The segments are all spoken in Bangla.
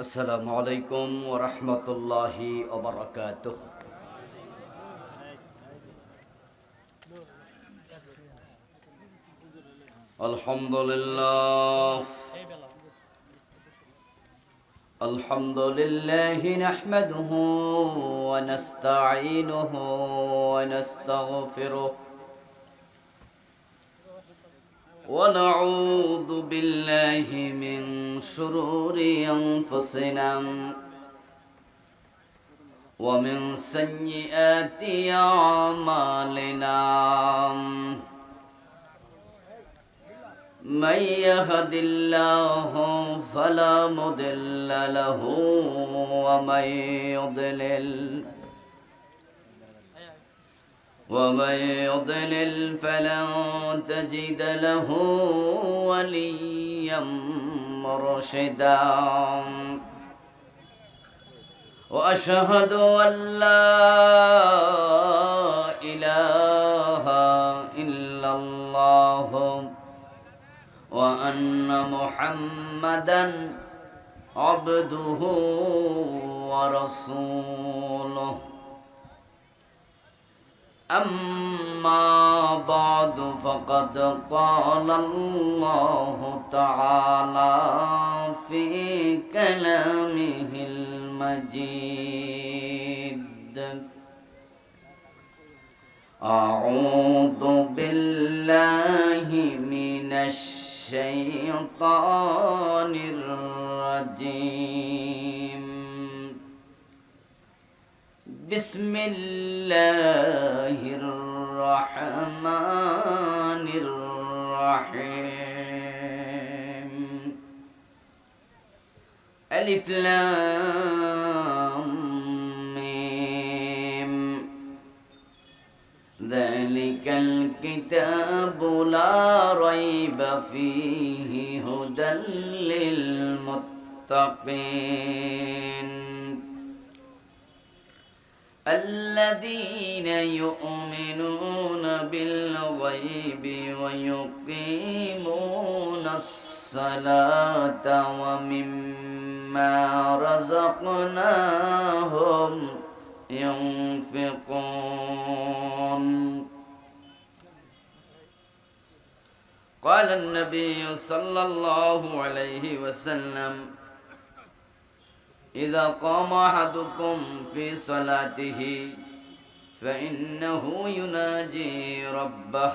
আসসালামু আলাইকুম ওয়া রাহমাতুল্লাহি ওয়া বারাকাতুহু। আলহামদুলিল্লাহ আলহামদুলিল্লাহি নাহমাদুহু ওয়া নাস্তাঈনুহু ওয়া নাস্তাগফিরুহ ওয়া নাউযু বিল্লাহি মিন শুরুরি আনফুসিনা ومن سيئات أعمالنا من يهد الله فلا مضل له ومن يضلل فلن تجد له وليا مرشدا وأشهد أن لا إله إلا الله وأن محمدا عبده ورسوله أما بعد فقد قال الله تعالى في كلامه المجيد أعوذ بالله من الشيطان الرجيم بسم الله الرحمن الرحيم ألف لام ميم ذلك الكتاب لا ريب فيه هدى للمتقين الذين يؤمنون بالغيب ويقيمون الصلاة ومما رزقناهم ينفقون قال النبي صلى الله عليه وسلم إذا قام أحدكم في صلاته فإنه يناجي ربه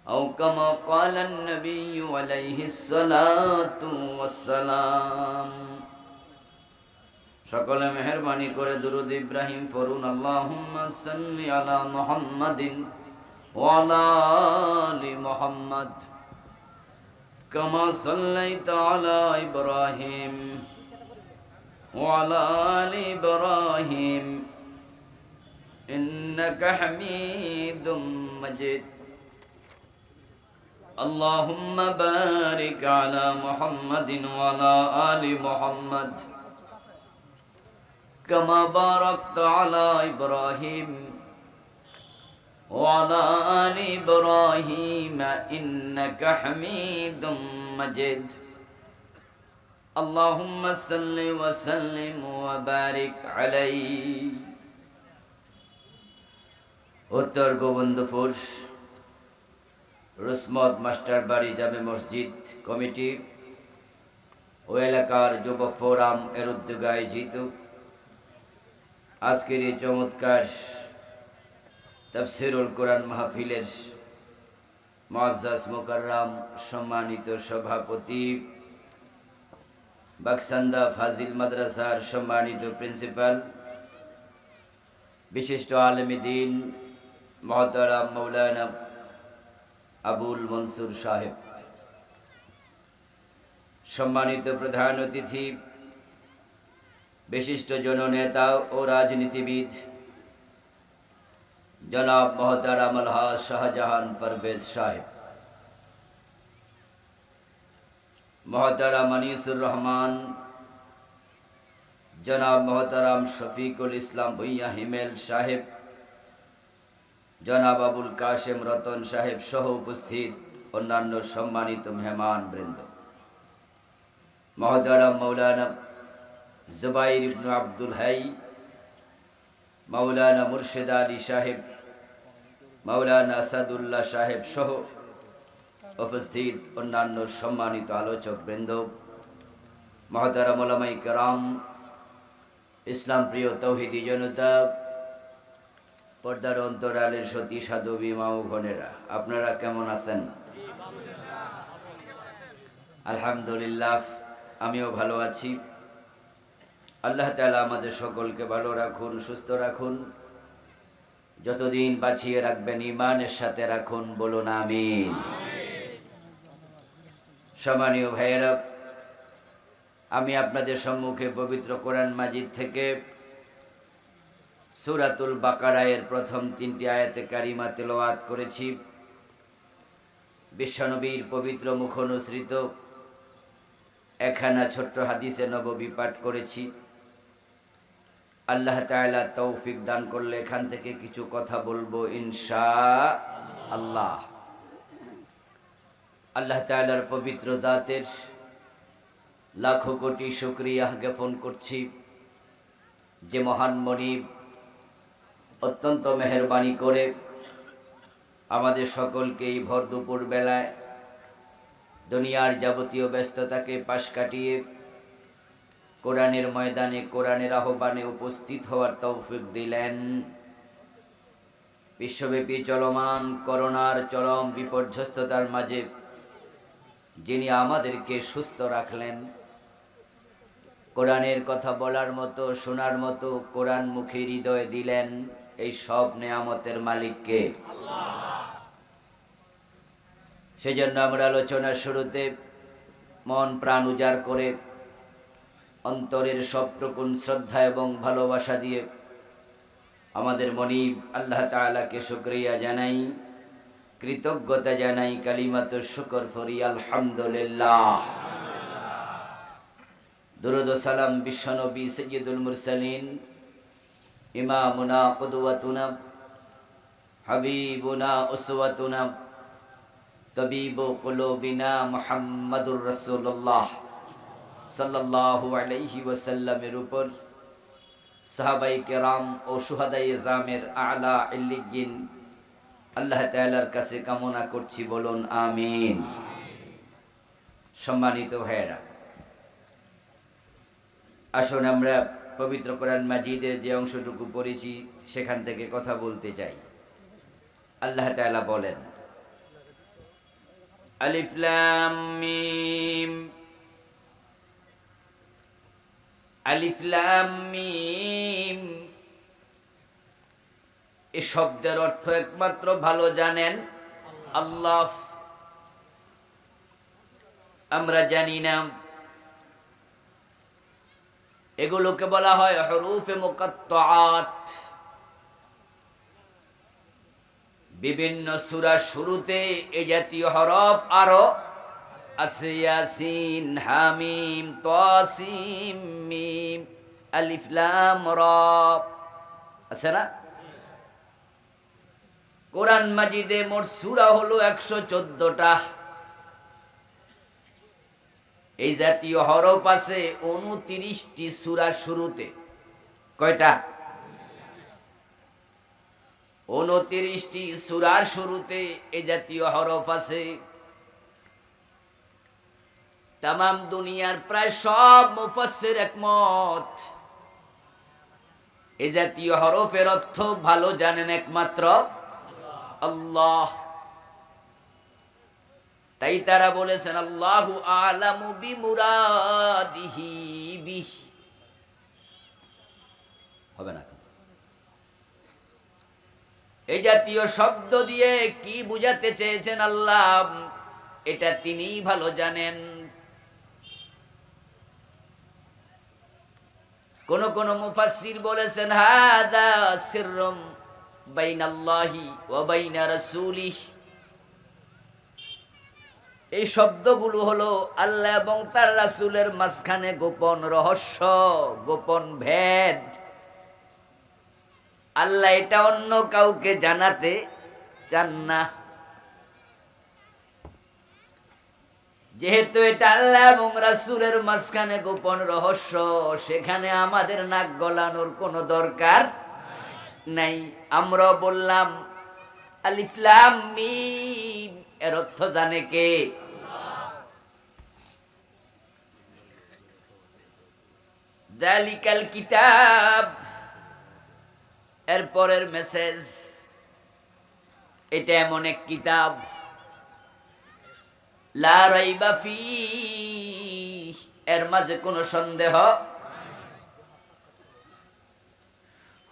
أو كما قال النبي عليه الصلاة والسلام সকলে মেহেরবানি করে দুরূদ ইব্রাহিম পড়ুন। আল্লাহুম্মা সাল্লি আলা মুহাম্মাদিন ওয়া আলা আলি মুহাম্মাদ كما صليت على إبراهيم وعلى آل إبراهيم إنك حميد مجيد اللهم بارك على محمد وعلى آل محمد كما باركت على إبراهيم وعلى آل إبراهيم إنك حميد مجيد اللهم صل وسلم وبارك عليه উত্তর গোবিন্দপুর রুসমত মাস্টার বাড়ি জামে মসজিদ কমিটি ও এলাকার যুব ফোরাম এর উদ্যোগে আয়োজিত আজকের এই চমৎকার তাফসীরুল কোরআন মাহফিলের মুআজ্জাজ মুকাররম সম্মানিত সভাপতি, বাকসান্দা ফাজিল মাদ্রাসার সম্মানিত প্রিন্সিপাল, বিশিষ্ট আলেমে দ্বীন মুহতারাম মাওলানা আবুল মনসুর সাহেব, সম্মানিত প্রধান অতিথি, বিশিষ্ট জননেতা ও রাজনীতিবিদ জনাব মোহতারাম আলহাজ শাহজাহান পারভেজ সাহেব, মোহতারাম আনিসুর রহমান, জনাব মোহতারাম শফিকুল ইসলাম ভুইয়া হিমেল সাহেব, জনাব আবুল কাশেম রতন সাহেব সহ উপস্থিত অন্যান্য সম্মানিত মেহমান বৃন্দ, মহতারাম মৌলানা জুবাইর ইবনে আব্দুল হাই, মৌলানা মুর্শিদ আলী সাহেব, মৌলানা আসাদুল্লাহ সাহেব সহ উপস্থিত অন্যান্য সম্মানিত আলোচক বৃন্দ, মহতারাম উলামায়ে কেরাম, ইসলাম প্রিয় তৌহিদি জনতা, পর্দার অন্তরালের সতী সাধবী মা ও বোনেরা, আপনারা কেমন আছেন? আলহামদুলিল্লাহ, আমিও ভালো আছি। আল্লাহ তাআলা আমাদের সকলকে ভালো রাখুন, সুস্থ রাখুন, যতদিন বাঁচিয়ে রাখবেন ঈমানের সাথে রাখুন, বলুন আমিন। সম্মানীয় ভাইয়েরা, আমি আপনাদের সম্মুখে পবিত্র কোরআন মাজিদ থেকে সূরাতুল বাকারার প্রথম 3টি আয়াতে কারিমা তেলাওয়াত করেছি। বিশ্বনবীর পবিত্র মুখ অনুসৃত একখানা ছোট্ট হাদিসে নববী পাঠ করেছি। আল্লাহ তাআলা তৌফিক দান করলে এখান থেকে কিছু কথা বলবো ইনশাআল্লাহ। আল্লাহ তাআলার পবিত্র জাতের লাখো কোটি শুকরিয়া জ্ঞাপন করছি যে মহান মনিব অত্যন্ত মেহেরবানি করে আমাদের সকলকে এই ভর দুপুর বেলায় দুনিয়ার যাবতীয় ব্যস্ততাকে পাশ কাটিয়ে কোরআনের ময়দানে, কোরআনের আহ্বানে উপস্থিত হওয়ার তৌফিক দিলেন। বিশ্বব্যাপী চলমান করোনার চরম বিপর্যস্ততার মাঝে যিনি আমাদেরকে সুস্থ রাখলেন, কোরআনের কথা বলার মতো, শোনার মতো কোরআন মুখী হৃদয় দিলেন, এই সব নেয়ামতের মালিককে আল্লাহ। সেজন্য আমরা আলোচনার শুরুতে মন প্রাণ উজাড় করে অন্তরের সবটুকুন শ্রদ্ধা এবং ভালোবাসা দিয়ে আমাদের মনিব আল্লাহ তাআলাকে শুকরিয়া জানাই, কৃতজ্ঞতা জানাই, কালিমাতুশ শুকর ফরি আলহামদুলিল্লাহ। দুরূদ ও সালাম বিশ্বনবী সাইয়্যিদুল মুরসালিন, ইমামুনা কুদওয়াতুনা, হাবিবুনা উসওয়াতুনা, তাবিবু কুলুবিনা মুহাম্মাদুর রাসূলুল্লাহ সাল্লাল্লাহু আলাইহি ওয়াসাল্লামের উপর সাহাবায়ে কেরাম ও শুহাদায়ে জামের আলা ইল্লিয়িন আল্লাহ তাআলার কাছে কামনা করছি, বলুন আমিন। সম্মানিত ভাইয়েরা, আসুন আমরা পবিত্র কোরআন মাজিদের যে অংশটুকু পড়েছি সেখান থেকে কথা বলতে চাই। আল্লাহ তাআলা বলেন, আলিফ লাম মিম, আলিফ লাম মিম। এই শব্দের অর্থ একমাত্র ভালো জানেন আল্লাহ, আমরা জানি না। এগুলোকে বলা হয় হুরুফে মুকাত্তাআত। বিভিন্ন সূরার শুরুতে এই জাতীয় হরফ আরো আছে, ইয়াসিন, হামিম, তাসিম, মিম, আলিফ লাম রা, আছে না? কোরআন মাজিদে মোট সূরা হলো 114টা। এই জাতীয় হরফ আছে 29টি সূরার শুরুতে। কয়টা? 29টি সূরার শুরুতে এই জাতীয় হরফ আছে। তামাম দুনিয়ার প্রায় সব মুফাসসির একমত, এই জাতীয় হরফের অর্থ ভালো জানেন একমাত্র আল্লাহ। তাই তারা বলেছেন আল্লাহু আ'লামু বিমুরাদিহি বিহি। হবে না? এই জাতীয় শব্দ দিয়ে কি বুঝাতে চেয়েছেন আল্লাহ, এটা তিনিই ভালো জানেন। কোন কোন মুফাসসির বলেছেন হাদা সিররুম বাইনাল্লাহি ওয়া বাইনা রাসূলিহি। এই শব্দগুলো হলো আল্লাহ এবং তার রাসূলের মাঝখানে গোপন রহস্য, গোপন ভেদ। আল্লাহ এটা অন্য কাউকে জানাতে চান না। যেহেতু এটা আল্লাহ এবং রাসূলের মাঝখানে গোপন রহস্য, সেখানে আমাদের নাক গলানোর কোনো দরকার নাই। আমরা বললাম আলিফ লাম মিম, এর অর্থ জানে কে? যালিকাল কিতাব, এরপরের মেসেজ, এটা এমন এক কিতাব লা রাইবা ফীহ, এর মাঝে কোনো সন্দেহ।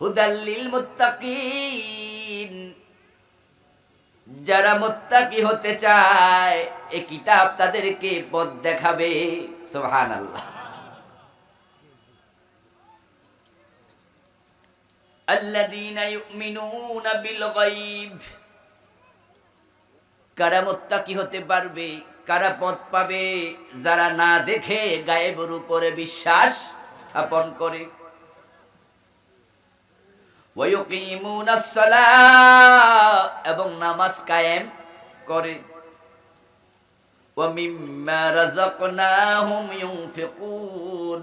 হুদাল লিল মুত্তাকিন, যারা মুত্তাকি হতে চায় এই কিতাব তাদেরকে পথ দেখাবে। সুবহানাল্লাহ। আল্লাযীনা ইউমিনুনা বিল গায়ব, কারা মুত্তাকি হতে পারবে, কারা পথ পাবে? যারা না দেখে গায়েবের উপরে বিশ্বাস স্থাপন করে। ওয়া ইউকিমুনাস সালাহ, এবং নামাজ কায়েম করে। ওয়া মিম্মা রাযাকনাহুম ইউনফিকুন,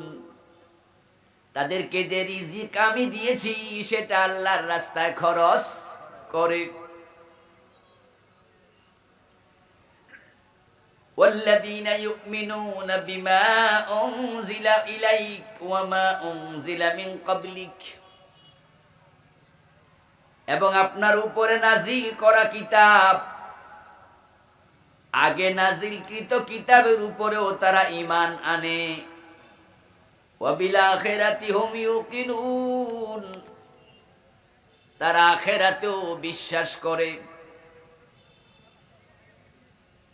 তাদেরকে যে রিজিক আমি দিয়েছি সেটা আল্লাহর রাস্তায় খরচ করে। والذين يؤمنون بما أنزل إليك وما أنزل من قبلك, এবং আপনার উপরে নাজিল করা কিতাব, আগে নাজিলকৃত কিতাবের উপরেও তারা ঈমান আনে। ওয়া বিল আখিরাতি হুম ইউকিনুন, তারা আখিরাতেও বিশ্বাস করে।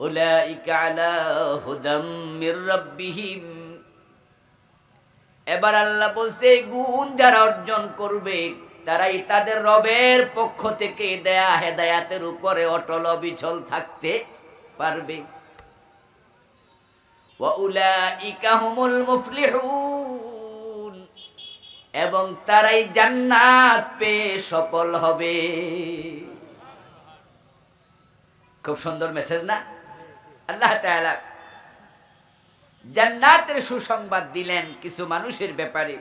উলাইকা আলা হুদাম মির রাব্বিহিম, এবার আল্লাহ বলছে গুণ যারা অর্জন করবে তারাই তাদের রবের পক্ষ থেকে দেয়া হেদায়াতের উপরে অটল অবিচল থাকতে পারবে। ওয়া উলাইকা হুমুল মুফলিহুন, এবং তারাই জান্নাত পেয়ে সফল হবে। খুব সুন্দর মেসেজ না? আল্লাহ তাআলা জান্নাতের সুসংবাদ দিলেন কিছু মানুষের ব্যাপারে,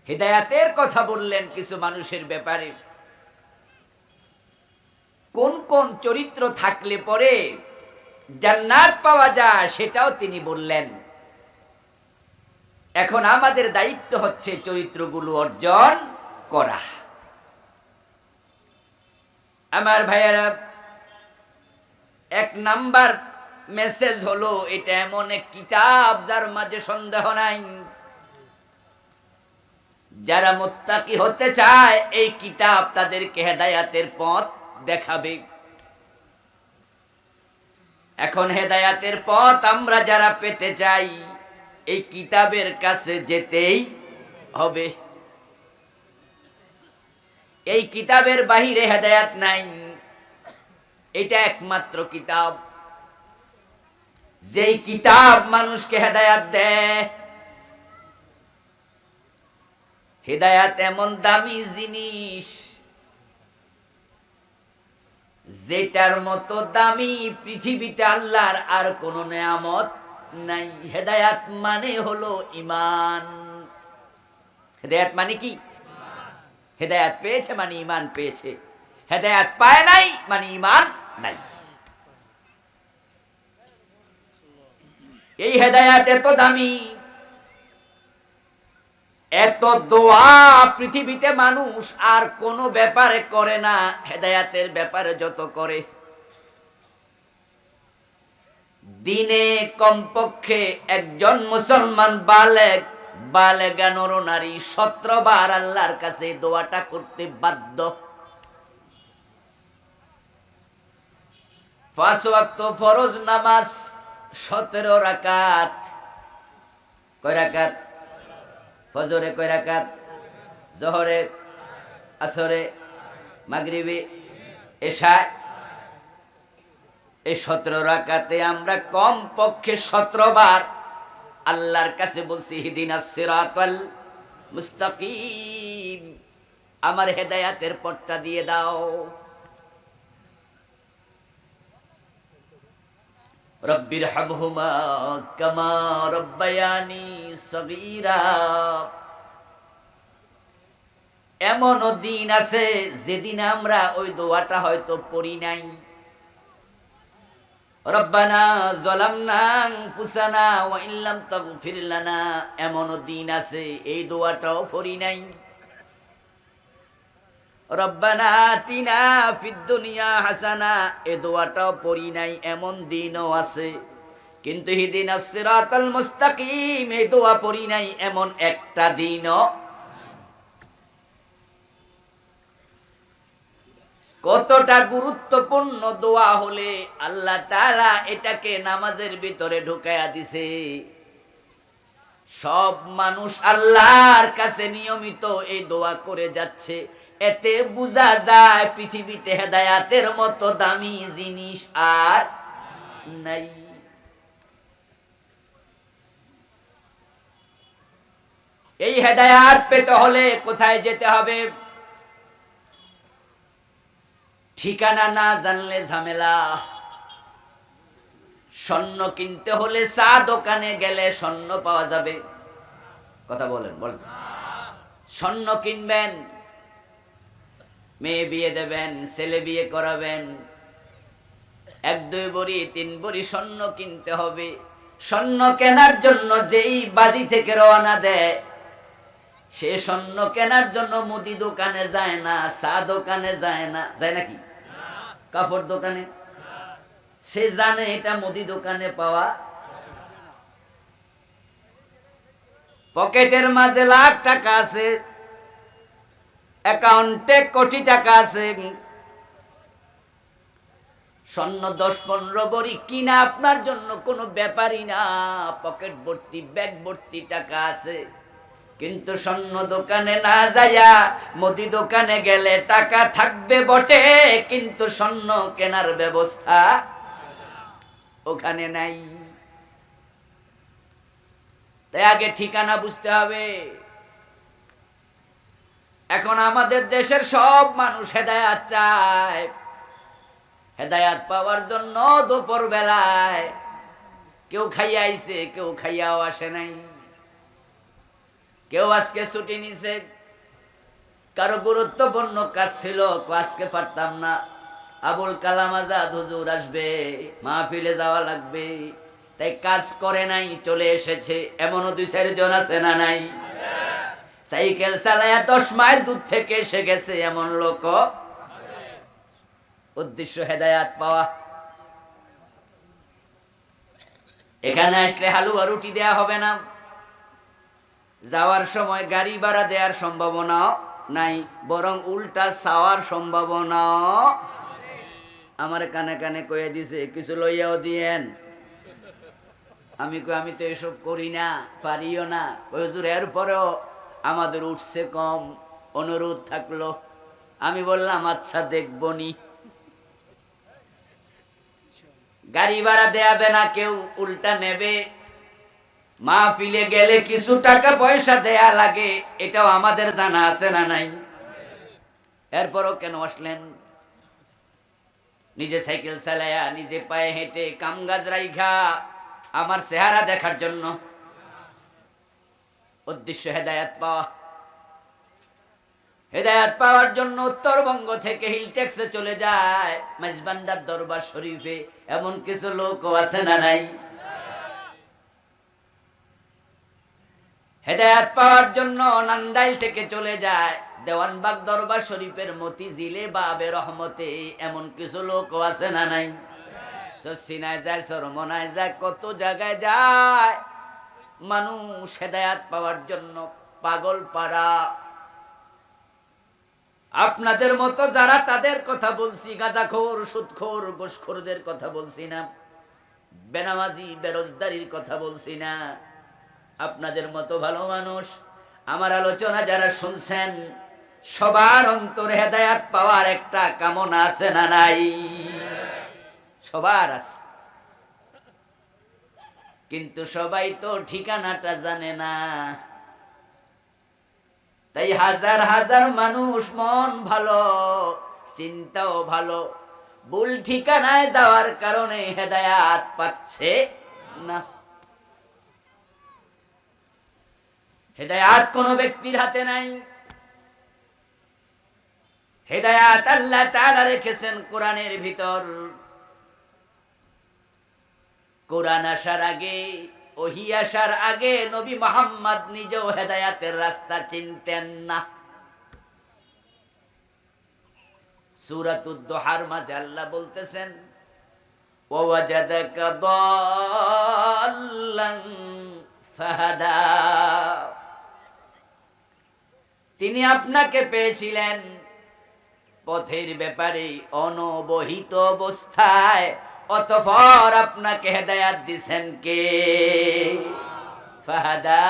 হিদায়াতের কথা বললেন কিছু মানুষের ব্যাপারে। কোন কোন চরিত্র থাকলে পরে জান্নাত পাওয়া যায় সেটাও তিনি বললেন। এখন আমাদের দায়িত্ব হচ্ছে চরিত্রগুলো অর্জন করা। আমার ভাইয়েরা, এক নাম্বার মেসেজ হলো এটা এমন এক কিতাব যার মাঝে সন্দেহ নাই। যারা মুত্তাকি হতে চায় এই কিতাব তাদেরকে হেদায়াতের পথ দেখাবে। এখন হেদায়াতের পথ আমরা যারা পেতে চাই এই কিতাবের কাছে যেতেই হবে। এই কিতাবের বাহিরে হেদায়াত নাই, এটা একমাত্র কিতাব যেই কিতাব মানুষকে হেদায়াত দেয়। হেদায়াত এমন দামি জিনিস যেটার মতো দামি পৃথিবীতে আল্লাহর আর কোন নেয়ামত নাই। হেদায়াত মানে হলো ঈমান। হেদায়াত মানে কি? হেদায়াত পেয়েছে মানে ঈমান পেয়েছে, হেদায়াত পায় নাই মানে ঈমান নাই। এই হেদায়াত এত দামি, এত দোয়া পৃথিবীতে মানুষ আর কোন ব্যাপারে করে না, হেদায়াতের ব্যাপারে যত করে। দিনে কমপক্ষে একজন মুসলমান বালেগা নরনারী 17 বার আল্লাহর কাছে দোয়াটা করতে বাধ্য। 5 ওয়াক্ত ফরজ নামাজ 17 রাকাত। কয় রাকাত? ফজরে কয় রাকাত? জোহরে, আসরে, মাগরিবে, এশায়। এই 17 রাকাতে আমরা কম পক্ষে 17 বার আল্লাহর কাছে বলছি ইহদিনাস সিরাতাল মুস্তাকিম, আমার হেদায়াতের পথটা দিয়ে দাও। রব্বিরহামহুমা কামা রব্বায়ানি সগীরা। এমনও দিন আছে যেদিন আমরা ওই দোয়াটা হয়তো পড়ি নাই। রব্বানা যালামনা আনফুসানা ওয়া ইল্লাম তাগফির লানা, এমনও দিন আছে এই দোয়াটাও পড়ি নাই। রব্বানা আতিনা ফিদ দুনিয়া হাসানা, এই দোয়াটাও পড়ি নাই, এমন দিনও আছে। কিন্তু ইহদিনাস সিরাতাল মুস্তাকিম, এই দোয়া পড়ি নাই এমন একটা দিনও। কতটা গুরুত্বপূর্ণ দোয়া হলে আল্লাহ তাআলা এটাকে নামাজের ভিতরে ঢুকায়া দিছে। সব মানুষ আল্লাহর কাছে নিয়মিত এই দোয়া করে যাচ্ছে, এতে বোঝা যায় পৃথিবীতে হেদায়াতের মতো দামি জিনিস আর নাই। এই হেদায়াত পেতে হলে কোথায় যেতে হবে? ঠিকানা না জানলে ঝামেলা। স্বর্ণ কিনতে হলে চা দোকানে গেলে স্বর্ণ পাওয়া যাবে? কথা বলেন বলেন। স্বর্ণ কিনবেন, মেয়ে বিয়ে দেবেন, ছেলে বিয়ে করাবেন, 1-2 ভরি 3 ভরি স্বর্ণ কিনতে হবে। স্বর্ণ কেনার জন্য যেই বাড়ি থেকে রওনা দেয়, সে স্বর্ণ কেনার জন্য মুদি দোকানে যায় না, চা দোকানে যায় না, যায় নাকি? কাপড় দোকানে। সে জানে এটা মুদি দোকানে পাওয়া। পকেটের মাঝে লাখ টাকা আছে, অ্যাকাউন্টে কোটি টাকা আছে, স্বর্ণ 10-15 ভরি কিনা আপনার জন্য কোনো ব্যাপারই না। পকেট ভর্তি, ব্যাগ ভর্তি টাকা আছে, কিন্তু স্বর্ণ দোকানে না যাইয়া মুদি দোকানে গেলে টাকা থাকবে বটে, কিন্তু স্বর্ণ কেনার ব্যবস্থা ওখানে নাই। তাই আগে ঠিকানা বুঝতে হবে। এখন আমাদের দেশের সব মানুষ হেদায়াত চায়। হেদায়াত পাওয়ার জন্য দুপুর বেলায় কেউ খাইয়া আইছে, কেউ খাইয়াও আসে নাই, কেউ আজকে ছুটি নিছে, কারো গুরুত্বপূর্ণ কাজ ছিল, আজকে পারতাম না, আবুল কালাম আজাদ হুজুর আসবে, মাহফিলে যাওয়া লাগবে, তাই কাজ করে নাই, চলে এসেছে। এমনও 2-4 জন আছে না নাই? সাইকেল চালায়া 10 মাইল দূর থেকে এসে গেছে, এমন লোক। উদ্দেশ্য হেদায়াত পাওয়া। এখানে আসলে হালুয়া রুটি দেয়া হবে না, যাওয়ার সময় গাড়ি ভাড়া দেওয়ার সম্ভাবনা নাই, বরং উল্টা চাওয়ার সম্ভাবনা। আমার কানে কানে কয়ে দিছে কিছু লইয়াও দিয়েন। আমি কই আমি তো এসব করি না, পারিও না। হুজুর এরপরেও আমাদের উঠছে কম, অনুরোধ থাকলো। আমি বললাম আচ্ছা দেখবনি। গাড়ি ভাড়া দেয়াবে না কেউ, উল্টা নেবে। মাহফিলে গেলে কিছু টাকা পয়সা দেয়া লাগে, এটাও আমাদের জানা আছে না নাই? এরপরও কেন আসলেন? নিজে সাইকেল চালায়া, নিজে পায়ে হেঁটে, কামগাজ রাইখা আমার চেহারা দেখার জন্য? উদ্দেশ্য হেদায়াত পাওয়া। হেদায়াত পাওয়ার জন্য উত্তরবঙ্গ থেকে হিল ট্যাক্সে চলে যায় মেজবান্ডার দরবার শরীফে, এমন কিছু লোকও আছে না নাই? হেদায়াত পাওয়ার জন্য নান্দাইল থেকে চলে যায় দেওয়ানবাগ দরবার শরীফের মতিঝিলে বাবে রহমতে, এমন কিছু লোকও আছে না নাই? সিনায় যায়, সরমনায় যায়, কত জায়গায় যায় মানুষ হেদায়াত পাওয়ার জন্য পাগল পাড়া। আপনাদের মতো যারা, তাদের কথা বলছি, গাঁজাখোর, সুদখোর, ঘুষখোরদের কথা বলছি না, বেনামাজি বেরোজগারির কথা বলছি না। আপনাদের মতো ভালো মানুষ আমার আলোচনা যারা শুনছেন, সবার অন্তরে হেদায়াত পাওয়ার একটা কামনা আছে না নাই? সবার আছে, কিন্তু সবাই তো ঠিকানাটা জানে না। তাই হাজার হাজার মানুষ, মন ভালো, চিন্তাও ভালো, ভুল ঠিকানায় যাওয়ার কারণে হেদায়াত পাচ্ছে না। হেদায়াত কোন ব্যক্তির হাতে নাই। হেদায়াত আল্লাহ তাআলা রেখেছেন কোরআনের ভিতর। কোরআন আসার আগে, ওহী আসার আগে নবী মুহাম্মদ নিজেও হেদায়াতের রাস্তা চিনতেন না। সূরাতুদ দুহার মাঝে আল্লাহ বলতেছেন, ওয়াজাদাকা দাল্লান ফাহাদা। তিনি আপনাকে পেয়েছিলেন পথের ব্যাপারে অনবহিত অবস্থায়, অতঃপর আপনাকে হেদায়াত দিয়েছেন কে? ফাহাদা,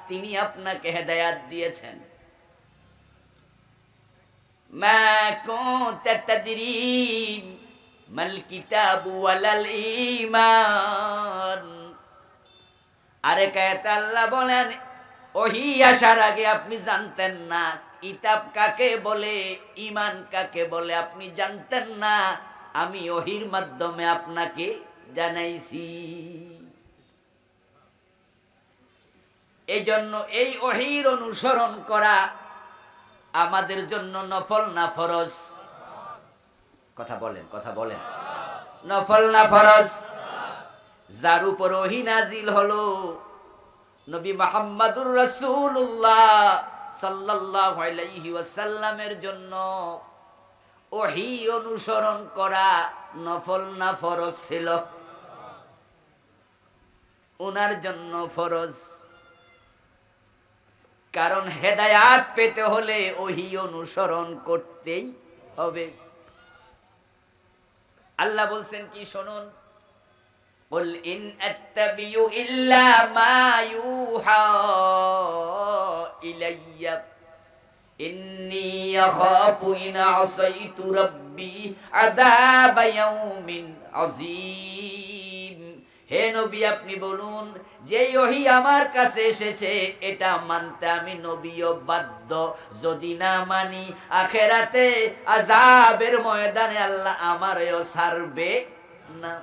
তিনি আপনাকে হেদায়াত দিয়েছেন। মা কুনতা তাদরি মাল কিতাবু ওয়ালাল ঈমান। আরেক আয়াতে আল্লাহ বলেন, ওহী আসার আগে আপনি জানতেন না কিতাব কাকে বলে, ঈমান কাকে বলে, আপনি জানতেন না। আমি ওহীর মাধ্যমে আপনাকে জানাইছি। এজন্য এই ওহীর অনুসরণ করা আমাদের জন্য নফল না ফরজ? কথা বলেন, কথা বলেন। নফল না ফরজ? যার উপর ওহী নাজিল হলো, নবী মুহাম্মদুর রাসূলুল্লাহ সাল্লাল্লাহু আলাইহি ওয়াসাল্লামের জন্য ওহী অনুসরণ করা নফল না ফরজ ছিল? ওনার জন্য ফরজ। কারণ হেদায়াত পেতে হলে ওহী অনুসরণ করতেই হবে। আল্লাহ বলছেন কি শুনুন, কুল ইন আত্তাবিউ ইল্লা মা ইউহা ইলাইয়া ইন্নী আখাফু ইন আসাইতু রাব্বি আযাবা ইয়াউমিন আযীম। হে নবী, আপনি বলুন, যে ওহী আমার কাছে এসেছে এটা মানতে আমি নবীও বাধ্য। যদি না মানি, আখিরাতে আযাবের ময়দানে আল্লাহ আমারও ছাড়বে না।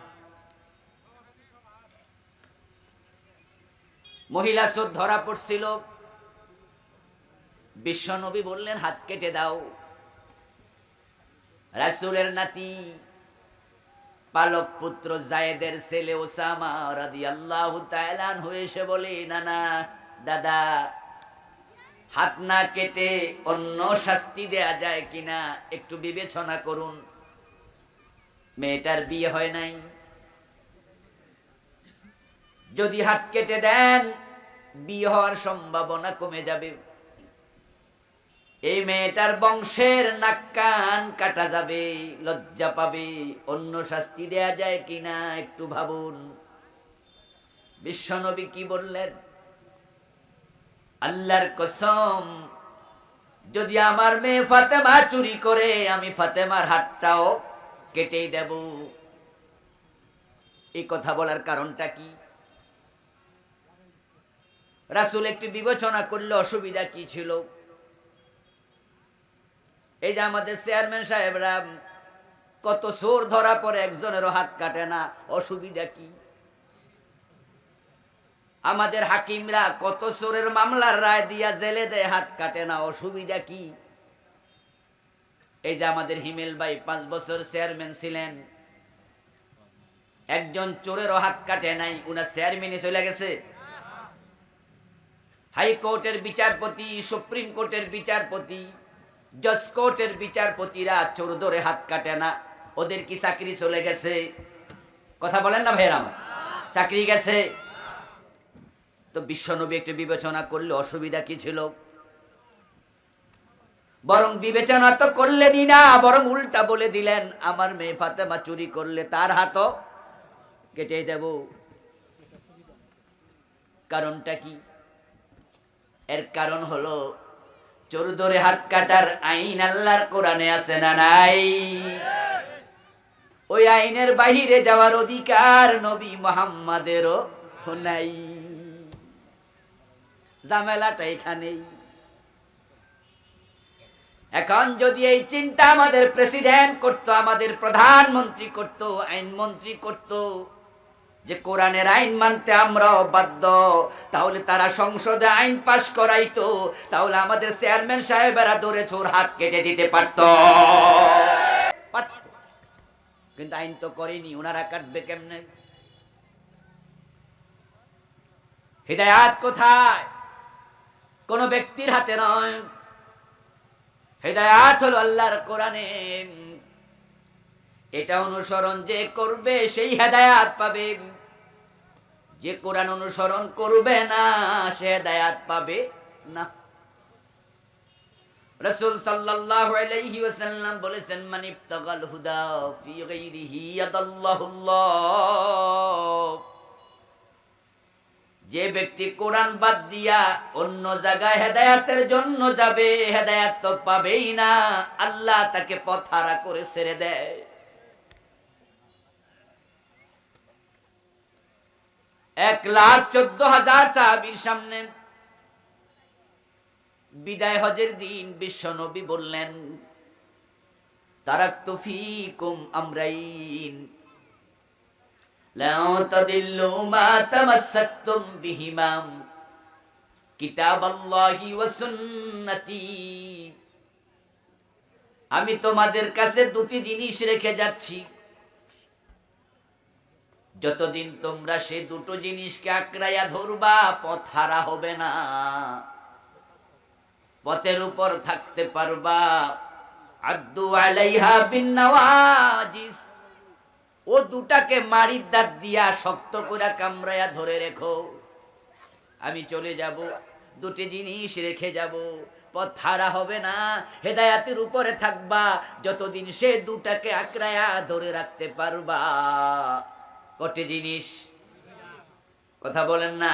মহিলা চোর ধরা পড়ছিল, বিশ্ব নবী বললেন হাত কেটে দাও। রাসূলের নাতি, পালক পুত্র জায়েদের ছেলে ওসামা রাদিয়াল্লাহু তাআলা আনহু এসে বলে, না না দাদা, হাত না কেটে অন্য শাস্তি দেয়া যায় কিনা একটু বিবেচনা করুন। মেয়েটার বিয়ে হয় নাই, যদি হাত কেটে দেন বিয়ে হওয়ার সম্ভাবনা কমে যাবে। এই মেয়েটার বংশের নাক কান কাটা যাবে, লজ্জা পাবে। অন্য শাস্তি দেয়া যায় কিনা একটু ভাবুন। বিশ্বনবী কি বললেন? আল্লাহর কসম, যদি আমার মেয়ে ফাতেমা চুরি করে, আমি ফাতেমার হাতটাও কেটেই দেব। এই কথা বলার কারণটা কি? রাসূল একটু বিবেচনা করলে অসুবিধা কি ছিল? এই যে আমাদের চেয়ারম্যান সাহেবরা কত চোর ধরা পড়ে একজনেরও হাত কাটে না, অসুবিধা কি? আমাদের হাকিমরা কত চোরের মামলার রায় দিয়া জেলে দেয়, হাত কাটে না, অসুবিধা কি? এই যে আমাদের হিমেল ভাই 5 বছর চেয়ারম্যান ছিলেন, একজন চোরেরও হাত কাটে নাই, উনার চেয়ারম্যানই চলে গেছে। হাইকোর্টের বিচারপতি, সুপ্রিম কোর্টের বিচারপতি, জজ কোর্টের বিচারপতিরা চোর ধরে হাত কাটে না, ওদের কি চাকরি চলে গেছে? কথা বলেন না ভাইরা আমার, চাকরি গেছে? তো বিশ্বনবী একটু বিবেচনা করলে অসুবিধা কি ছিল? বরং বিবেচনা তো করলেনই না, বরং উল্টা বলে দিলেন, আমার মেয়ে ফাতেমা চুরি করলে তার হাতও কেটে দেব। কারণটা কি? এর কারণ হলো, চোর ধরে হাত কাটার আইন আল্লাহর কোরআনে আছে না নাই? ওই আইনের বাহিরে যাওয়ার অধিকার নবী মুহাম্মাদেরও নাই। ঝামেলাটা এখানেই। এখন যদি এই চিন্তা আমাদের প্রেসিডেন্ট করত, আমাদের প্রধানমন্ত্রী করত, আইনমন্ত্রী করত, যে কোরআনের আইন মানতে আমরাও বাধ্য, তাহলে তারা সংসদে আইন পাশ করাইতো, তাহলে আমাদের চেয়ারম্যান সাহেবেরা ধরে চোর হাত কেটে দিতে পারত। কিন্তু আইন তো করেনি, ওনারা কাটবে কেমনে? হিদায়াত কোথায়? কোন ব্যক্তির হাতে নয়, হিদায়াত হলো আল্লাহর কোরআনে। এটা অনুসরণ যে করবে সেই হিদায়াত পাবে, যে কোরআন অনুসরণ করবে না সে হিদায়াত পাবে না। রাসূল সাল্লাল্লাহু আলাইহি ওয়াসাল্লাম বলেছেন, মান ইবতাগাল হুদা ফি গায়রিহি ইয়াদাল্লাহুল্লাহ। যে ব্যক্তি কোরআন বাদ দিয়া অন্য জায়গায় হেদায়েতের জন্য যাবে, হেদায়েত তো পাবেই না, আল্লাহ তাকে পথহারা করে ছেড়ে দেয়। এক লাখ 14,000 সাহাবীর সামনে বিদায় হজের দিন বিশ্ব নবী বললেন, তারাকতু ফীকুম আমরাইন লা তাদিল্লু মা তামাসসাকতুম বিহিমা কিতাবাল্লাহি ওয়া সুন্নতি। আমি তোমাদের কাছে দুটি জিনিস রেখে যাচ্ছি, যতদিন তোমরা সে দুটো জিনিসকে আঁকড়াইয়া ধরবা পথ হারা হবে না, পথের উপর থাকতে পারবা। আদ্দু আলাইহা বিন নওয়াজিস, ও দুটাকে মাড়ির দাঁত দিয়া শক্ত করে কামড়াইয়া ধরে রেখো। আমি চলে যাব, দুটি জিনিস রেখে যাব, পথ হারা হবে না, হেদায়াতের উপরে থাকবা যতদিন সে দুটাকে আঁকড়াইয়া ধরে রাখতে পারবা। কটি জিনিস? কথা বলেন না,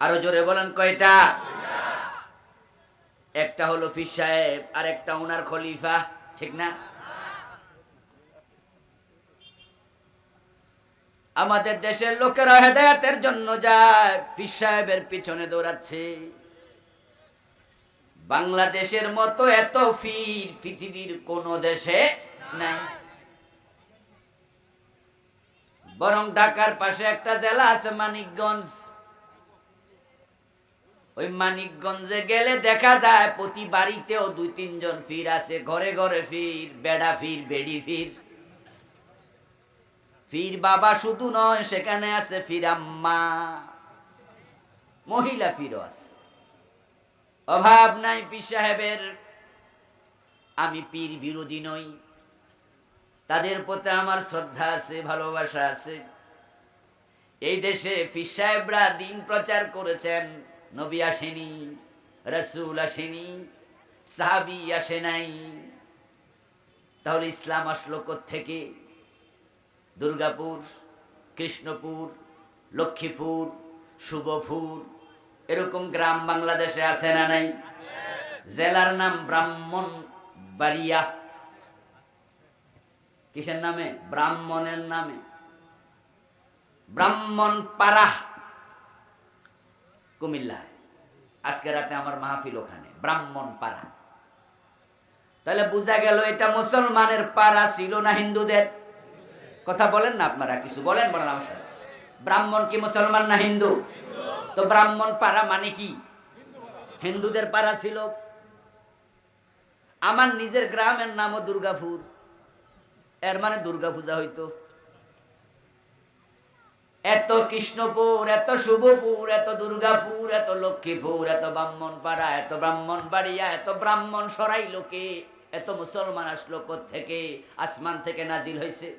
আরো জোরে বলেন কয়টা? একটা হলো পীর সাহেব, আর একটা ওনার খলিফা, ঠিক না? আমাদের দেশের লোকেরা হেদায়েতের জন্য যায়, পীর সাহেবের পিছনে দৌড়াচ্ছে। বাংলাদেশের মতো এত পীর পৃথিবীর কোন দেশে নাই। বরং ঢাকার পাশে একটা জেলা আছে মানিকগঞ্জ, ওই মানিকগঞ্জে গেলে দেখা যায় প্রতি বাড়িতেও 2-3 জন পীর আছে, ঘরে ঘরে পীর, বেড়া পীর, বেড়ি পীর। পীর বাবা শুধু নয়, সেখানে আছে পীর আম্মা, মহিলা পীরও আছে। অভাব নাই পীর সাহেবের। আমি পীর বিরোধী নই, তাদের প্রতি আমার শ্রদ্ধা আছে, ভালোবাসা আছে। এই দেশে পীর সাহেবরা দিন প্রচার করেছেন, নবী আসেনি, রাসূল আসেনি, সাহাবী আসে নাই, তাহলে ইসলাম আসলো কোত্থেকে? দুর্গাপুর, কৃষ্ণপুর, লক্ষ্মীপুর, শুভপুর, এরকম গ্রাম বাংলাদেশে আছে না নাই? জেলার নাম ব্রাহ্মণবাড়িয়া। কিসের নামে? ব্রাহ্মণের নামে। ব্রাহ্মণপাড়া কুমিল্লায়, আজকে রাতে আমার মাহফিল ওখানে, ব্রাহ্মণপাড়া। তাহলে বোঝা গেল এটা মুসলমানের পাড়া ছিল না হিন্দুদের? কথা বলেন না আপনারা, কিছু বলেন, বলেন আমার সাথে। ব্রাহ্মণ কি মুসলমান না হিন্দু? তো ব্রাহ্মণ পাড়া মানে কি? হিন্দুদের পাড়া ছিল। আমার নিজের গ্রামের নামও দুর্গাপুর, এর মানে দুর্গা পূজা হইতো। এত কৃষ্ণপুর, এত শুভপুর, এত দুর্গাপুর, এত লক্ষ্মীপুর, এত ব্রাহ্মণপাড়া, এত ব্রাহ্মণবাড়িয়া, এত ব্রাহ্মণ সরাই লোকে, এত মুসলমান আসলো থেকে? আসমান থেকে নাজিল হয়েছে?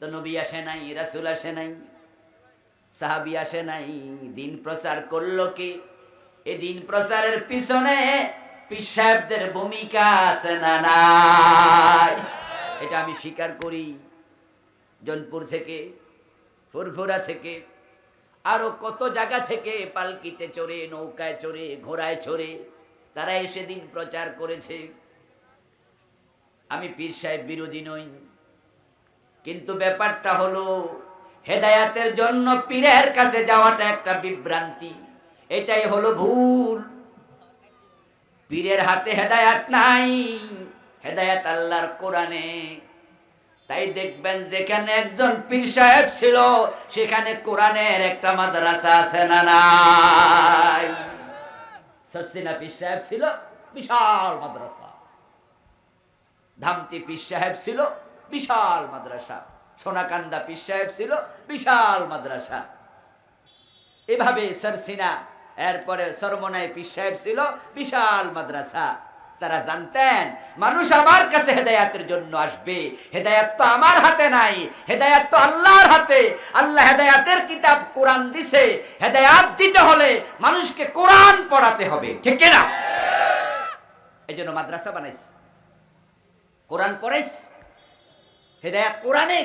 তো নবী আসে নাই, রাসূল আসে নাই, সাহাবী আসে নাই, দিন প্রচার করলো কে? এই দিন প্রচারের পিছনে পীর সাহেবদের ভূমিকা আছে না নাই? এটা আমি স্বীকার করি। জনপুর থেকে, ফুরফুরা থেকে, আরো কত জায়গা থেকে পালকিতে চড়ে, নৌকায় চড়ে, ঘোড়ায় চড়ে তারা এসে দিন প্রচার করেছে। আমি পীর সাহেব বিরোধী নই, কিন্তু ব্যাপারটা হলো হেদায়াতের জন্য পীরের কাছে যাওয়াটা একটা বিভ্রান্তি, এটাই হলো ভুল। পীরের হাতে হেদায়াত নাই, হেদায়াত আল্লাহর কোরআনে। তাই দেখবেন যেখানে একজন পীর সাহেব ছিল সেখানে কোরআনের একটা মাদ্রাসা আছে না নাই? সরসিনা পীর সাহেব ছিল, বিশাল মাদ্রাসা। ধামতি পীর সাহেব ছিল, বিশাল মাদ্রাসা। সোনাকান্দা পীর সাহেব ছিল, বিশাল মাদ্রাসা। এভাবে সরসিনা, এরপরে সরমনাই পীর সাহেব ছিল, বিশাল মাদ্রাসা। তারা জানতেন মানুষ আমার কাছে হেদায়াতের জন্য আসবে, হেদায়াত তো আমার হাতে নাই, হেদায়াত তো আল্লাহর হাতে। আল্লাহ হেদায়াতের কিতাব কোরআন দিছে, হেদায়াত দিতে হলে মানুষকে কোরআন পড়াতে হবে, ঠিক কিনা? এই জন্য মাদ্রাসা বানাইছে, কোরআন পড়াইছ, হেদায়াত কোরআনে।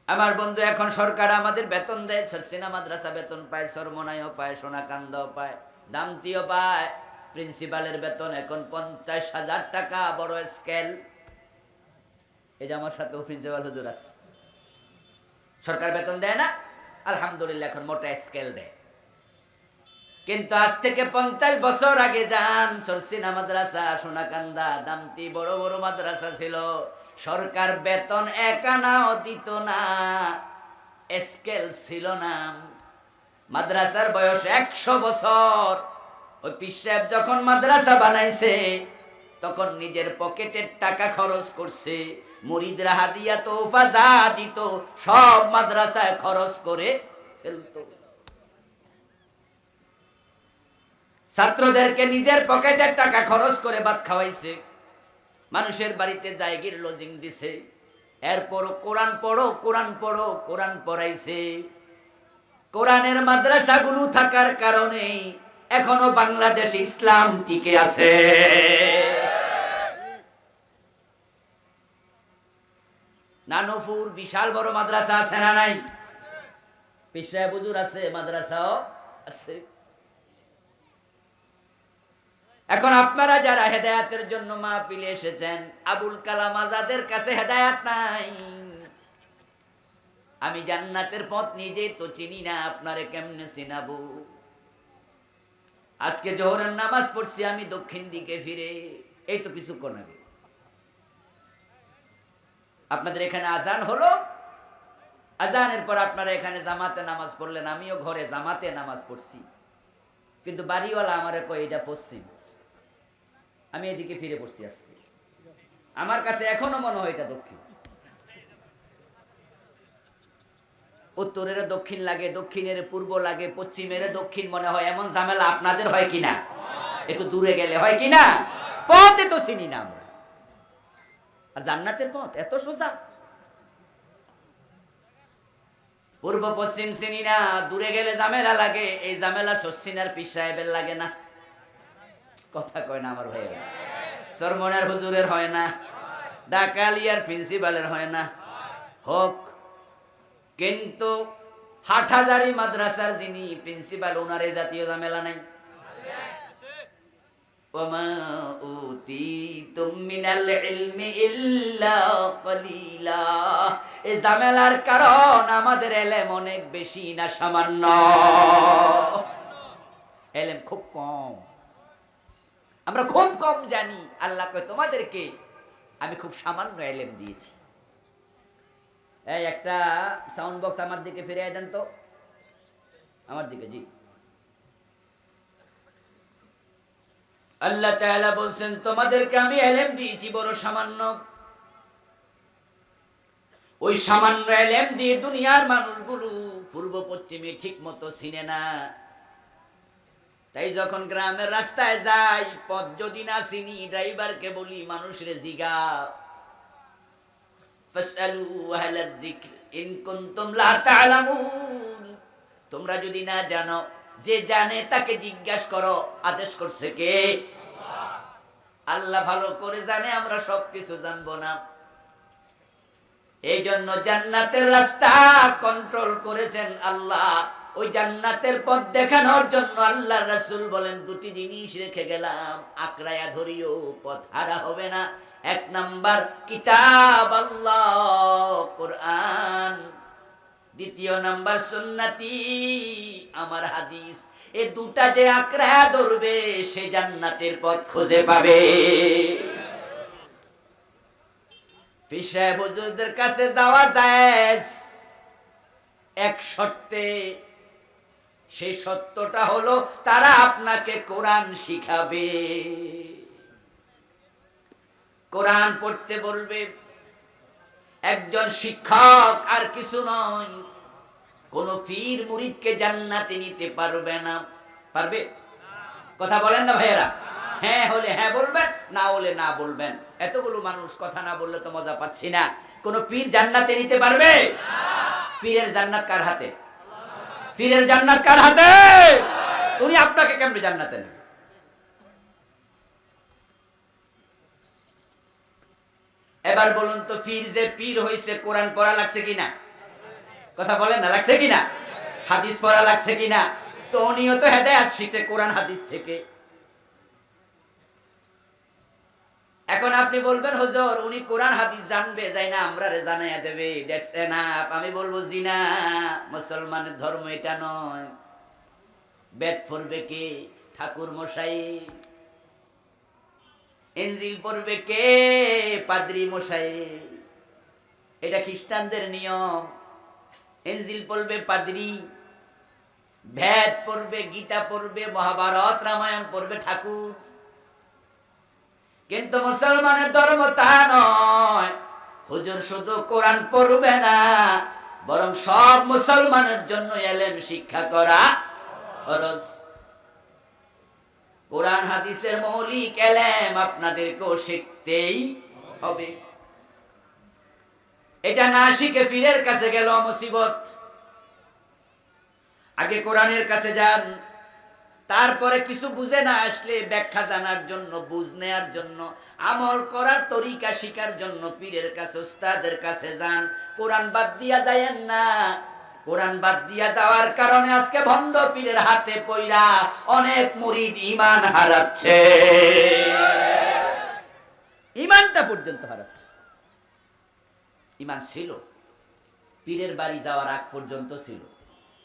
আমার বন্ধু, এখন সরকার আমাদের বেতন দেয়, সরসিনা মাদ্রাসা বেতন পায়, সরমনাইও পায়, সোনাকান্দাও পায়, দামতিও পায়। প্রিন্সিপালের বেতন এখন 50,000 টাকা, বড় স্কেল। এই যে আমার সাথেও প্রিন্সিপাল হুজুর আছে, সরকার বেতন দেয় না, আলহামদুলিল্লাহ এখন মোটা স্কেল দেয়। কিন্তু আজ থেকে 50 বছর আগে যান, সরসিনা মাদ্রাসা, সোনাকান্দা, দামতি বড় বড় মাদ্রাসা ছিল, সরকার বেতন এক আনাও দিত না, স্কেল ছিল না। মাদ্রাসার বয়স 100 বছর। ওই পীর সাহেব যখন মাদ্রাসা বানাইছে তখন নিজের পকেটের টাকা খরচ করছে, মুরিদরা হাদিয়া তোফা যা দিত সব মাদ্রাসায় খরচ করে ফেলতো। ছাত্রদেরকে নিজের পকেটের টাকা খরচ করে ভাত খাওয়াইছে, মানুষের বাড়িতে জায়গির লজিং দিছে, এরপরও কোরআন পড়ো, কোরআন পড়ো, কোরআন পড়াইছে। কোরআনের মাদ্রাসাগুলো থাকার কারণে এখনো বাংলাদেশে ইসলাম টিকে আছে। নানুপুর বিশাল বড় মাদ্রাসা আছে না নাই? পীর সাহেব হুজুর আছে, মাদ্রাসাও আছে। এখন আপনারা যারা হেদায়াতের জন্য মাহফিলে এসেছেন, আবুল কালাম আজাদের কাছে হেদায়াত নাই। আমি জান্নাতের পথ নিজেই তো চিনি না, আপনারে কেমনে চিনাবো? আজকে জোহরের নামাজ পড়ছি আমি দক্ষিণ দিকে ফিরে, এই তো কিছুক্ষণ আগে আপনাদের এখানে আজান হলো, আজানের পর আপনারা এখানে জামাতে নামাজ পড়লেন, আমিও ঘরে জামাতে নামাজ পড়ছি, কিন্তু বাড়িওয়ালা আমারে কয় এটা পশ্চিম, আমি এদিকে ফিরে পড়ছি। আজকে আমার কাছে এখনো মনে হয় এটা দক্ষিণ। উত্তরের দক্ষিণ লাগে, দক্ষিণের পূর্ব লাগে, পশ্চিমের দক্ষিণ মনে হয়। এমন ঝামেলা আপনাদের হয় কিনা? একটু দূরে গেলে হয় কিনা? পথে তো চিনি না আমরা। আর জান্নাতের পথ এত সোজা, পূর্ব পশ্চিম চিনি না, দূরে গেলে ঝামেলা লাগে। এই ঝামেলা সরসিনার পীর সাহেবের লাগে না, কথা কয় না আমার ভাইয়েরা? চরমনার হুজুরের হয় না, ডাকালিয়ার প্রিন্সিপালের হয় না, হোক। কিন্তু হাটহাজারী মাদ্রাসার যিনি প্রিন্সিপাল, ওনার এই জাতীয় ঝামেলা নাই। ওমা উতিতুম মিনাল ইলমি ইল্লা কলিলা। এই ঝামেলার কারণ আমাদের এলেম অনেক বেশি না সামান্য? এলেম খুব কম, আমরা খুব কম জানি। আল্লাহ কয় তোমাদেরকে আমি খুব সামান্য এলেম দিয়েছি। এই একটা সাউন্ড বক্স আমার দিকে ফিরিয়ে দেন তো, আমার দিকে। জি, আল্লাহ তাআলা বলছেন তোমাদেরকে আমি ইলম দিয়েছি বড় সামান্য। ওই সামান্য ইলম দিয়ে দুনিয়ার মানুষগুলো পূর্ব পশ্চিমে ঠিক মতো চিনে না। তাই যখন গ্রামের রাস্তায় যাই, পথ যদি না চিনি, ড্রাইভারকে বলি মানুষরে জিগা, ফাসআলু আহলাদ যিকর ইন কুনতুম লা তা'লামুন। তোমরা যদি না জানো, যে জানে তাকে জিজ্ঞাসা করো। আদেশ করছে কে? আল্লাহ। আল্লাহ ভালো করে জানে, আমরা সবকিছু জানবো না। এই জন্য জান্নাতের রাস্তা কন্ট্রোল করেছেন আল্লাহ। ওই জান্নাতের পথ দেখানোর জন্য আল্লাহর রাসূল বলেন দুটি জিনিস রেখে গেলাম, আকড়ায়া ধরিও, পথ হারা হবে না। এক নাম্বার কিতাব আল্লাহ, কোরআন। দ্বিতীয় নাম্বার সুন্নতি আমার হাদিস। এই দুটা যে আঁকড়া ধরবে সে জান্নাতের পথ খুঁজে পাবে। পীর সাহেব হুজুরদের কাছে যাওয়া যায় এক শর্তে, সেই সত্যটা হলো তারা আপনাকে কোরআন শিখাবে, কোরআন পড়তে বলবে। একজন শিক্ষক আর কিছু নয়। কোন পীর মুরিদকে জান্নাতে নিতে পারবে না। পারবে? কথা বলেন না ভাইয়েরা? হ্যাঁ হলে হ্যাঁ বলবেন, না হলে না বলবেন। এতগুলো মানুষ কথা না বললে তো মজা পাচ্ছি না। কোন পীর জান্নাতে নিতে পারবে? পীরের জান্নাত কার হাতে? পীরের জান্নাত কার হাতে? উনি আপনাকে কেমনে জান্নাতে নেবে? এবার বলুন তো, পীর যে পীর হইছে কোরআন পড়া লাগছে কিনা? কথা বলেন না, লাগছে কিনা? হাদিস পড়া লাগছে কিনা? তো উনিও তো হেদায়েত শিখে কোরআন হাদিস থেকে। এখন আপনি বলবেন হুজুর উনি কোরআন হাদিস জানবে, যাই না আমরা রে জানাইয়া দেবে, দ্যাটস এনাফ। আমি বলবো জি না, মুসলমানের ধর্ম এটা নয়। বেদ পড়বে কে? ঠাকুর মশাই। ইনজিল পড়বে কে? পাদ্রী মশাই। এটা খ্রিস্টানদের নিয়ম। ইনজিল পড়বে পাদ্রী, বেদ পড়বে, গীতা পড়বে, মহাভারত রামায়ণ পড়বে ঠাকুর। কিন্তু মুসলমানের ধর্ম তা নয়। হুজুর শুধু কোরআন পড়বে না, বরং সব মুসলমানের জন্য ইলম শিক্ষা করা ফরজ। কোরআন হাদিসের মৌলিক ইলম আপনাদেরকেও শিখতেই হবে। এটা না শিখে পীরের কাছে গেল মুসিবত। আগে কোরআনের কাছে যান, তারপরে কিছু বুঝে না আসলে ব্যাখ্যা জানার জন্য, বুঝ নেয়ার জন্য, আমল করার তরিকা শিকার জন্য পীরের কাছে, উস্তাদের কাছে যান। কোরআন বাদ দিয়া যায়েন না। কোরআন বাদ দিয়া যাওয়ার কারণে আজকে ভণ্ড পীরের হাতে পইরা অনেক মুরিদ ঈমান হারাচ্ছে, ঈমানটা পর্যন্ত হারাচ্ছে। ঈমান ছিল, পীরের বাড়ি যাওয়ার আগ পর্যন্ত ছিল,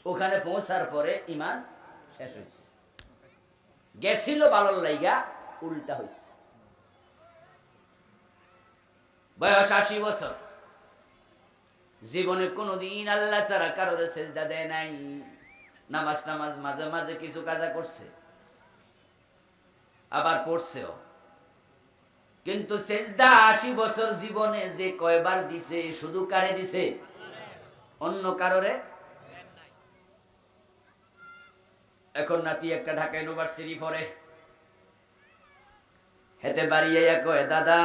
ওখানে পৌঁছার পরে ঈমান শেষ হয়েছে। গেছিল ভালোর লাইগা, উল্টা হয়েছে। বয়স 80 বছর, জীবনে কোনদিন আল্লাহ ছাড়া কারোর সেজদা দেয় নাই। নামাজ টামাজ মাঝে মাঝে কিছু কাজা করছে, আবার পড়ছেও, কিন্তু সেজদা 80 বছর জীবনে যে কয়বার দিছে, শুধু কারে দিছে? অন্য কারোরে। এখন নাতি একটা ঢাকা ইউনিভার্সিটি পড়ে, হেতে বাড়িয়ে কয় দাদা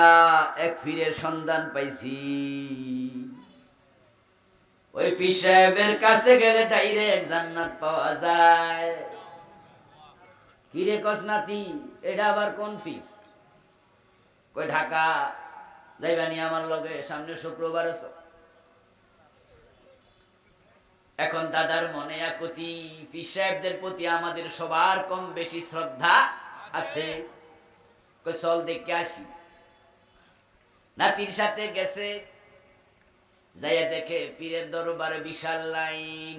এক পীরের সন্ধান পাইছি, ওই পীর সাহেবের কাছে গেলে ডাইরেক্ট জান্নাত পাওয়া যায়। কি রে কস নাতি, এটা আবার কোন পীর? কই ঢাকা যাইবানি আমার লগে, সামনে শুক্রবার আছে। এখন দাদার মনে একতি পীর সাহেবদের প্রতি আমাদের সবার কম বেশি শ্রদ্ধা আছে। কই চল দেখে আসি। নাতির সাথে গেছে, যাইয়া দেখে পীরের দরবারে বিশাল লাইন,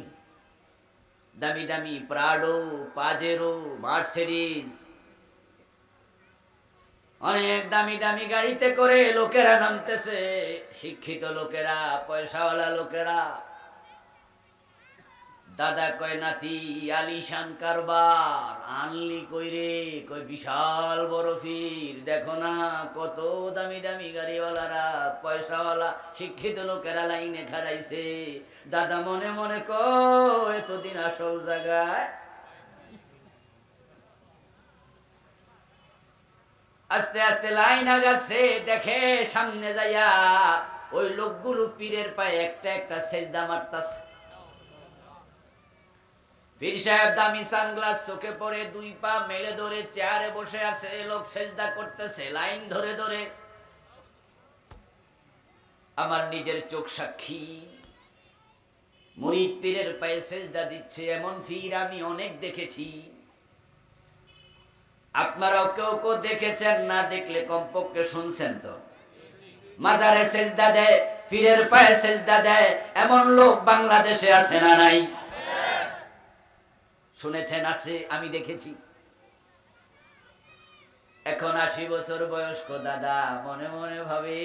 দামি দামি প্রাডো, পাজেরো, মার্সিডিজ, অনেক দামি দামি গাড়িতে করে লোকেরা নামতেছে, শিক্ষিত লোকেরা, পয়সাওয়ালা লোকেরা। দাদা কয় নাতি আলিশান কারবার আনলি কই রে? কই বিশাল বড় পীর, দেখো না কত দামি দামি গাড়িওয়ালারা, পয়সাওয়ালা শিক্ষিত লোকেরা লাইনে খাড়াইছে। দাদা মনে মনে কয় এতদিন আসল জায়গায়। আস্তে আস্তে লাইন আগাচ্ছে, দেখে সামনে যাইয়া ওই লোকগুলো পীরের পায়ে একটা একটা সেজদা মারতাছে। পীর সাহেব দামি সানগ্লাস চোখে পরে, দুই পা মেলে ধরে চেয়ারে বসে আছে, লোক সেজদা করতেছে লাইন ধরে ধরে। আমার নিজের চোখ সাক্ষী, মুরিদ পীরের পায়ে সেজদা দিচ্ছে এমন পীর আমি অনেক দেখেছি। আপনারাও কেউ কেউ দেখেছেন, না দেখলে কমপক্ষে শুনছেন তো। মাজারে সেজদা দেয়, পীরের পায়ে সেজদা দেয় এমন লোক বাংলাদেশে আছে না নাই? শুনেছেন? আছে, আমি দেখেছি। এখন 80 বছর বয়স্ক দাদা মনে মনে ভাবে,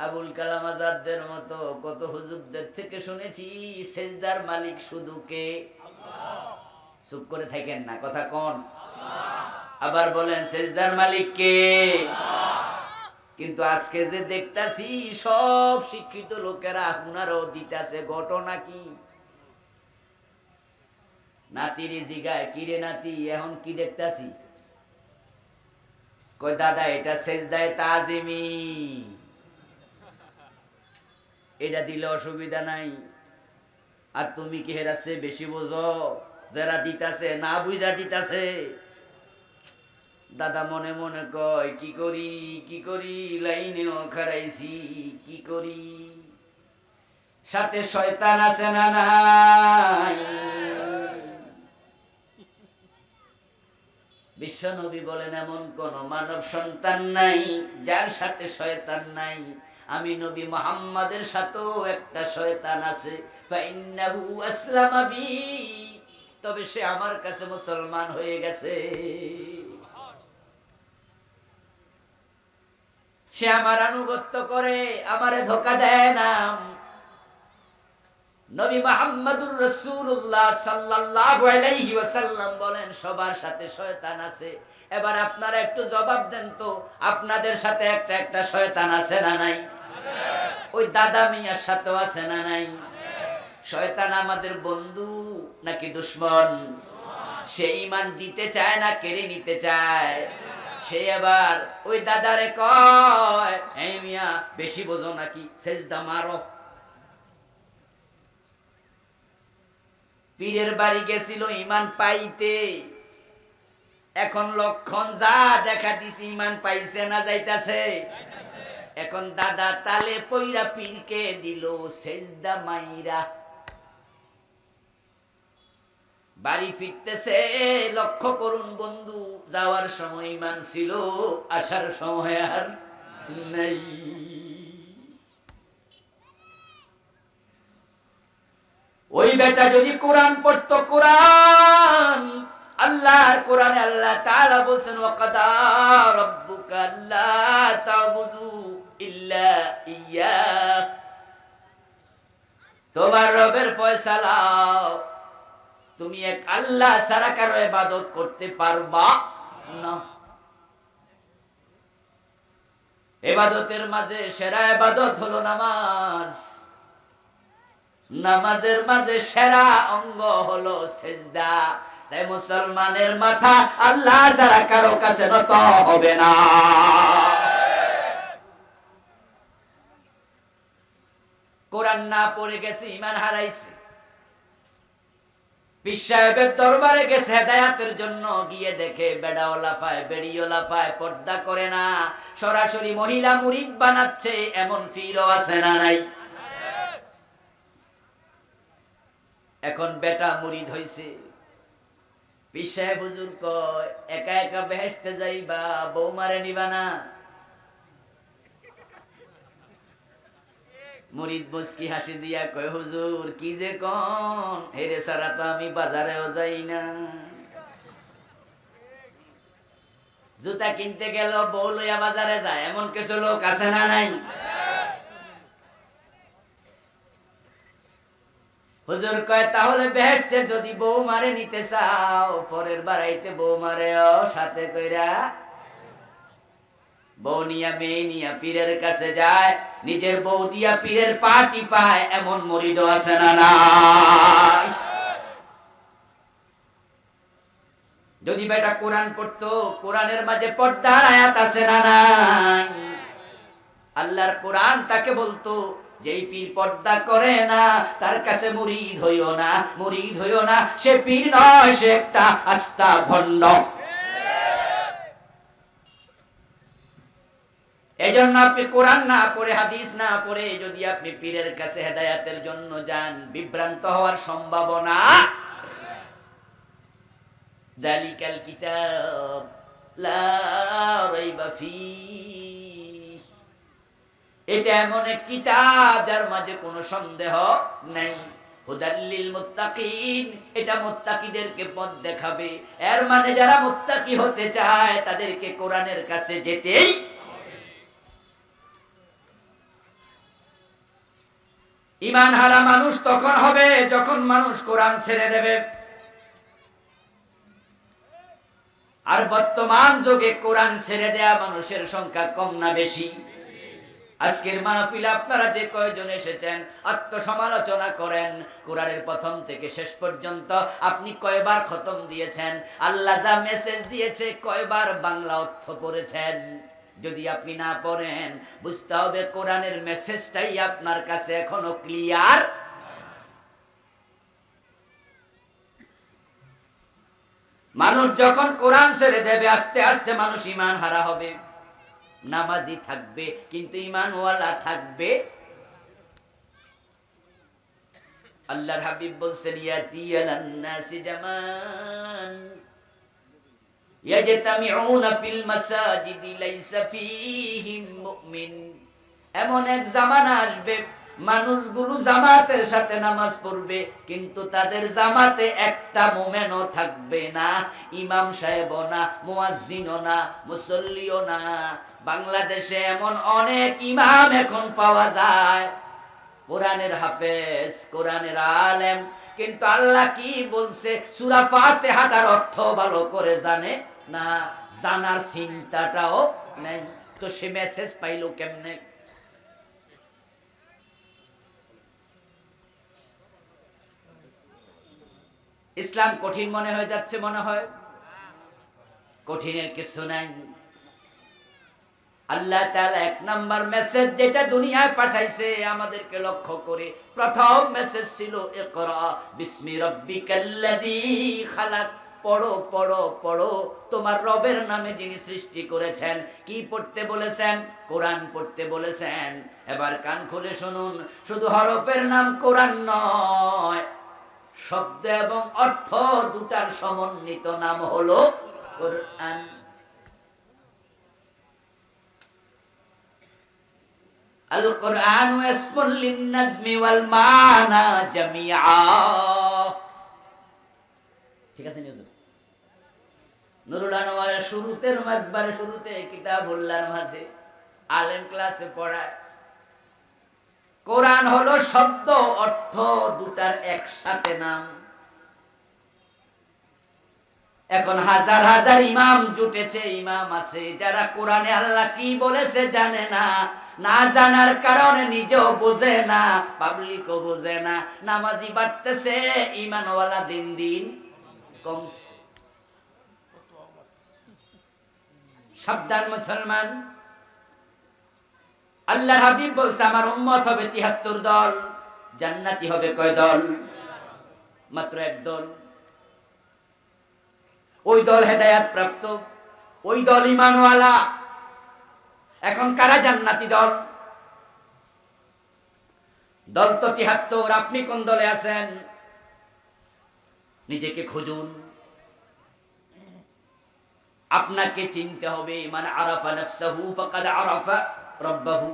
আবুল কালাম আজাদের মতো কত হুজুরদের থেকে শুনেছি সেজদার মালিক শুধু কে? চুপ করে থাকেন না, কথা কোন? আবার বলেন সেজদার মালিক কে? কিন্তু আজকে যে দেখতাছি সব শিক্ষিত লোকেরা হুনারও দিতেছে, ঘটনা কি? নাতিরে জিগায়, কিরে নাতি এখন কি দেখতাছি? কই দাদা এটা সেজদায়ে তাজিমি, এটা দিলে অসুবিধা নাই। আর তুমি কি হেরাচ্ছে বেশি বোঝো? যারা দিতাছে না বুঝা দিতাছে। দাদা মনে মনে কয় কি করি কি করি, লাইনেও খারাইছি কি করি, সাথে শয়তান আছে না নাই? বিশ্বনবী বলেন এমন কোন মানব সন্তান নাই যার সাথে শয়তান নাই। আমি নবী মুহাম্মাদের সাথেও একটা শয়তান আছে। ফাইন্নাহু আসলামা বি, তবে সে আমার কাছে মুসলমান হয়ে গেছে। সে আমার আনুগত্য করে, আমারে ধোঁকা দেয় না। নবী মুহাম্মদুর রাসূলুল্লাহ সাল্লাল্লাহু আলাইহি ওয়াসাল্লাম বলেন সবার সাথে শয়তান আছে। এবার আপনারা একটু জবাব দেন তো, আপনাদের সাথে একটা একটা শয়তান আছে না নাই? ওই দাদা মিয়ার সাথেও আছে না নাই? শয়তান আমাদের বন্ধু নাকি দুশমন? সে ঈমান দিতে চায় না কেড়ে নিতে চায়। সে আবার ওই দাদারে কয়, এই মিয়া বেশি বোঝো নাকি, সেজদা মারো। পীরের বাড়ি গেছিল ঈমান পাইতে, এখন লক্ষণ যা দেখা দিছি ঈমান পাইছে না যাইতাছে? এখন দাদা তালে পইরা পীরকে দিল সেজদা মাইরা। বাড়ি ফিরতেছে, লক্ষ্য করুন বন্ধু, যাওয়ার সময় ঈমান ছিল, আসার সময় আর নাই। ওই বেটা যদি কোরআন পড়তো, কোরআন আল্লাহর কোরআনে আল্লাহ তাআলা বলেন ওয়াকাদা রাব্বুকা আল্লা তা'বুদু ইল্লা ইয়্যা, তোমার রবের ফয়সালা তুমি এক আল্লাহ ছাড়া কারো ইবাদত করতে পারবা না। ইবাদতের মাঝে সেরা ইবাদত হলো নামাজ, নামাজের মাঝে সেরা অঙ্গ হলো সেজদা। তাই মুসলমানের মাথা আল্লাহ ছাড়া কারো কাছে নত হবে না। কোরআন না পড়ে গেছে ঈমান হারাইছে। পীর সাহেবের দরবারে গেছে হেদায়েতের জন্য, গিয়ে দেখে বেড়াও লাফায় বেড়িও লাফায়, পর্দা করে না, সরাসরি মহিলা মুরিদ বানাচ্ছে, এমন পীরও আছে না নাই? এখন বেটা মুরিদ হইছে। পীর সাহেব হুজুর কয় একা একা বেহেশতে যাইবা, বৌমারে নিবা না? মুরিদ মুস্কি হাসি দিয়া কয় হুজুর কি যে কোন, হেরে ছাড়া তো আমি বাজারেও যাই না। জুতা কিনতে গেল বউ লইয়া বাজারে যায়, এমন কিছু লোক আছে না নাই? হুজুর কয় তাহলে বেহেশতে যদি বউ মারে নিতে চাও, পরের বাড়াইতে বউ মারে সাথে কইরা, বউ নিয়া মেয়ে নিয়া পীরের কাছে যায়, নিজের বউ দিয়া পীরের পা টিপায়, এমন মুরিদ আছে না নাই? যদি বেটা কোরআন পড়তো, কোরআনের মাঝে পর্দার আয়াত আছে না নাই? আল্লাহর কোরআন তাকে বলতো যেই পীর পর্দা করে না তার কাছে মুরিদ হইও না, মুরিদ হইও না, সে পীর নয়, সে একটা আস্তা ভণ্ড। এজন্য আপনি কোরআন না পড়ে, হাদিস না পড়ে যদি আপনি পীরের কাছে হেদায়েতের জন্য যান, বিভ্রান্ত হওয়ার সম্ভাবনা। যালিকাল কিতাব লা রাইবা ফীহ, এটা এমন এক কিতাব যার মাঝে কোনো সন্দেহ নাই। হুদাল্লিল মুত্তাকিন, এটা মুত্তাকিদেরকে পথ দেখাবে। এর মানে যারা মুত্তাকি হতে চায় তাদেরকে কোরআনের কাছে যেতেই। ঈমান হারা মানুষ তখন হবে যখন মানুষ কোরআন ছেড়ে দেবে। আর বর্তমান যুগে কোরআন ছেড়ে দেয়া মানুষের সংখ্যা কম না বেশি? আজকের মাহফিলে আপনারা যে কয়জন এসেছেন আত্মসমালোচনা করেন, কোরআনের প্রথম থেকে শেষ পর্যন্ত আপনি কয়বার খতম দিয়েছেন? আল্লাহ যা মেসেজ দিয়েছে কয়বার বাংলা অর্থ পড়েছেন? যদি আপনি না পড়েন বুঝতে হবে কোরআনের মেসেজটাই আপনার কাছে এখনো ক্লিয়ার। মানুষ যখন কোরআন ছেড়ে দেবে আস্তে আস্তে মানুষ ঈমান হারা হবে। নামাজি থাকবে কিন্তু ঈমানওয়ালা থাকবে। আল্লাহর হাবিব বলছেন ইয়াতি আলান নাসি জামান ইয়াজতামিউনা ফিল মাসাজিদি লাইসা ফীহিম মুমিন। এমন এক জামানা আসবে মানুষগুলো জামাতের সাথে নামাজ পড়বে কিন্তু তাদের জামাতে একটা মুমিনও থাকবে না, ইমাম সাহেবও না, মুয়াজ্জিনও না, মুসল্লিও না। বাংলাদেশে এমন অনেক ইমাম এখন পাওয়া যায়, কোরআনের হাফেজ, কোরআনের আলেম, কিন্তু আল্লাহ কি বলছে সূরা ফাতিহার অর্থ ভালো করে জানে না, জানার চিন্তাটাও নাই। তো সে মেসেজ পাইলো কেমনে? ইসলাম কঠিন মনে হয়ে যাচ্ছে, মনে হয় কঠিনের কিছু নাই। আল্লাহ তাআলা এক নাম্বার মেসেজ যেটা দুনিয়ায় পাঠাইছে আমাদেরকে লক্ষ্য করে, প্রথম মেসেজ ছিল ইকরা বিসমি রাব্বিকাল্লাযী খালাক। পড়ো পড়ো পড়ো তোমার রবের নামে যিনি সৃষ্টি করেছেন। কি পড়তে বলেছেন? কোরআন পড়তে বলেছেন। এবার কান খুলে শুনুন, শুধু হরফের নাম কোরআন নয়, শব্দ এবং অর্থ দুটার সমন্বিত নাম হলো কোরআন। আল কোরআন ইসমুল লিন-নাজমি ওয়াল মানা জামিআ। ঠিক আছে নি হুজুর? নুরুল আনোয়ারের শুরুতে একবারে শুরুতে কিতাবুল্লাহর মাঝে আলেম ক্লাসে পড়ায় কোরআন হলো শব্দ অর্থ দুটার একসাথে নাম। এখন হাজার হাজার ইমাম জুটেছে, ইমাম আছে যারা কোরআনে আল্লাহ কি বলেছে জানে না, না জানার কারণে নিজেও বোঝে না, পাবলিকও বোঝে না। নামাজি বাড়তেছে, ঈমানওয়ালা দিন দিন কমছে। সাবধান মুসলমান, আল্লাহর হাবিব বলছে আমার উম্মত হবে ৭৩ দল, জান্নাতি হবে কয় দল? মাত্র এক দল। ওই দল হেদায়েত প্রাপ্ত, ওই দল ঈমানওয়ালা। এখন কারা জান্নাতি দল? দল তো ৭৩। আপনি কোন দলে আছেন? নিজেকে খুঁজুন, আপনাকে চিনতে হবে। মান আরাফা নাফসাহু ফাকাদ আরাফা রাব্বাহু।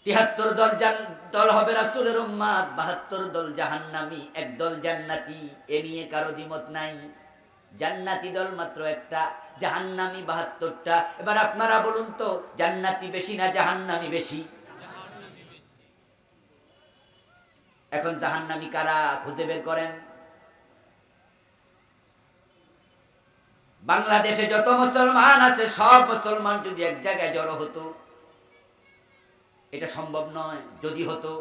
৭৩ দল হবে রাসূলের উম্মত, ৭২ দল জাহান্নামী, এক দল জান্নাতি। এ নিয়ে কারো দ্বিমত নাই। জান্নাতি দল মাত্র একটা, জাহান্নামী ৭২টা। এবার আপনারা বলুন তো জান্নাতি বেশি না জাহান্নামী বেশি? এখন জাহান্নামী কারা খুঁজে বের করেন। বাংলাদেশে যত মুসলমান আছে সব মুসলমান যদি এক জায়গায় জড়ো হতো, এটা সম্ভব নয়। যদি হতো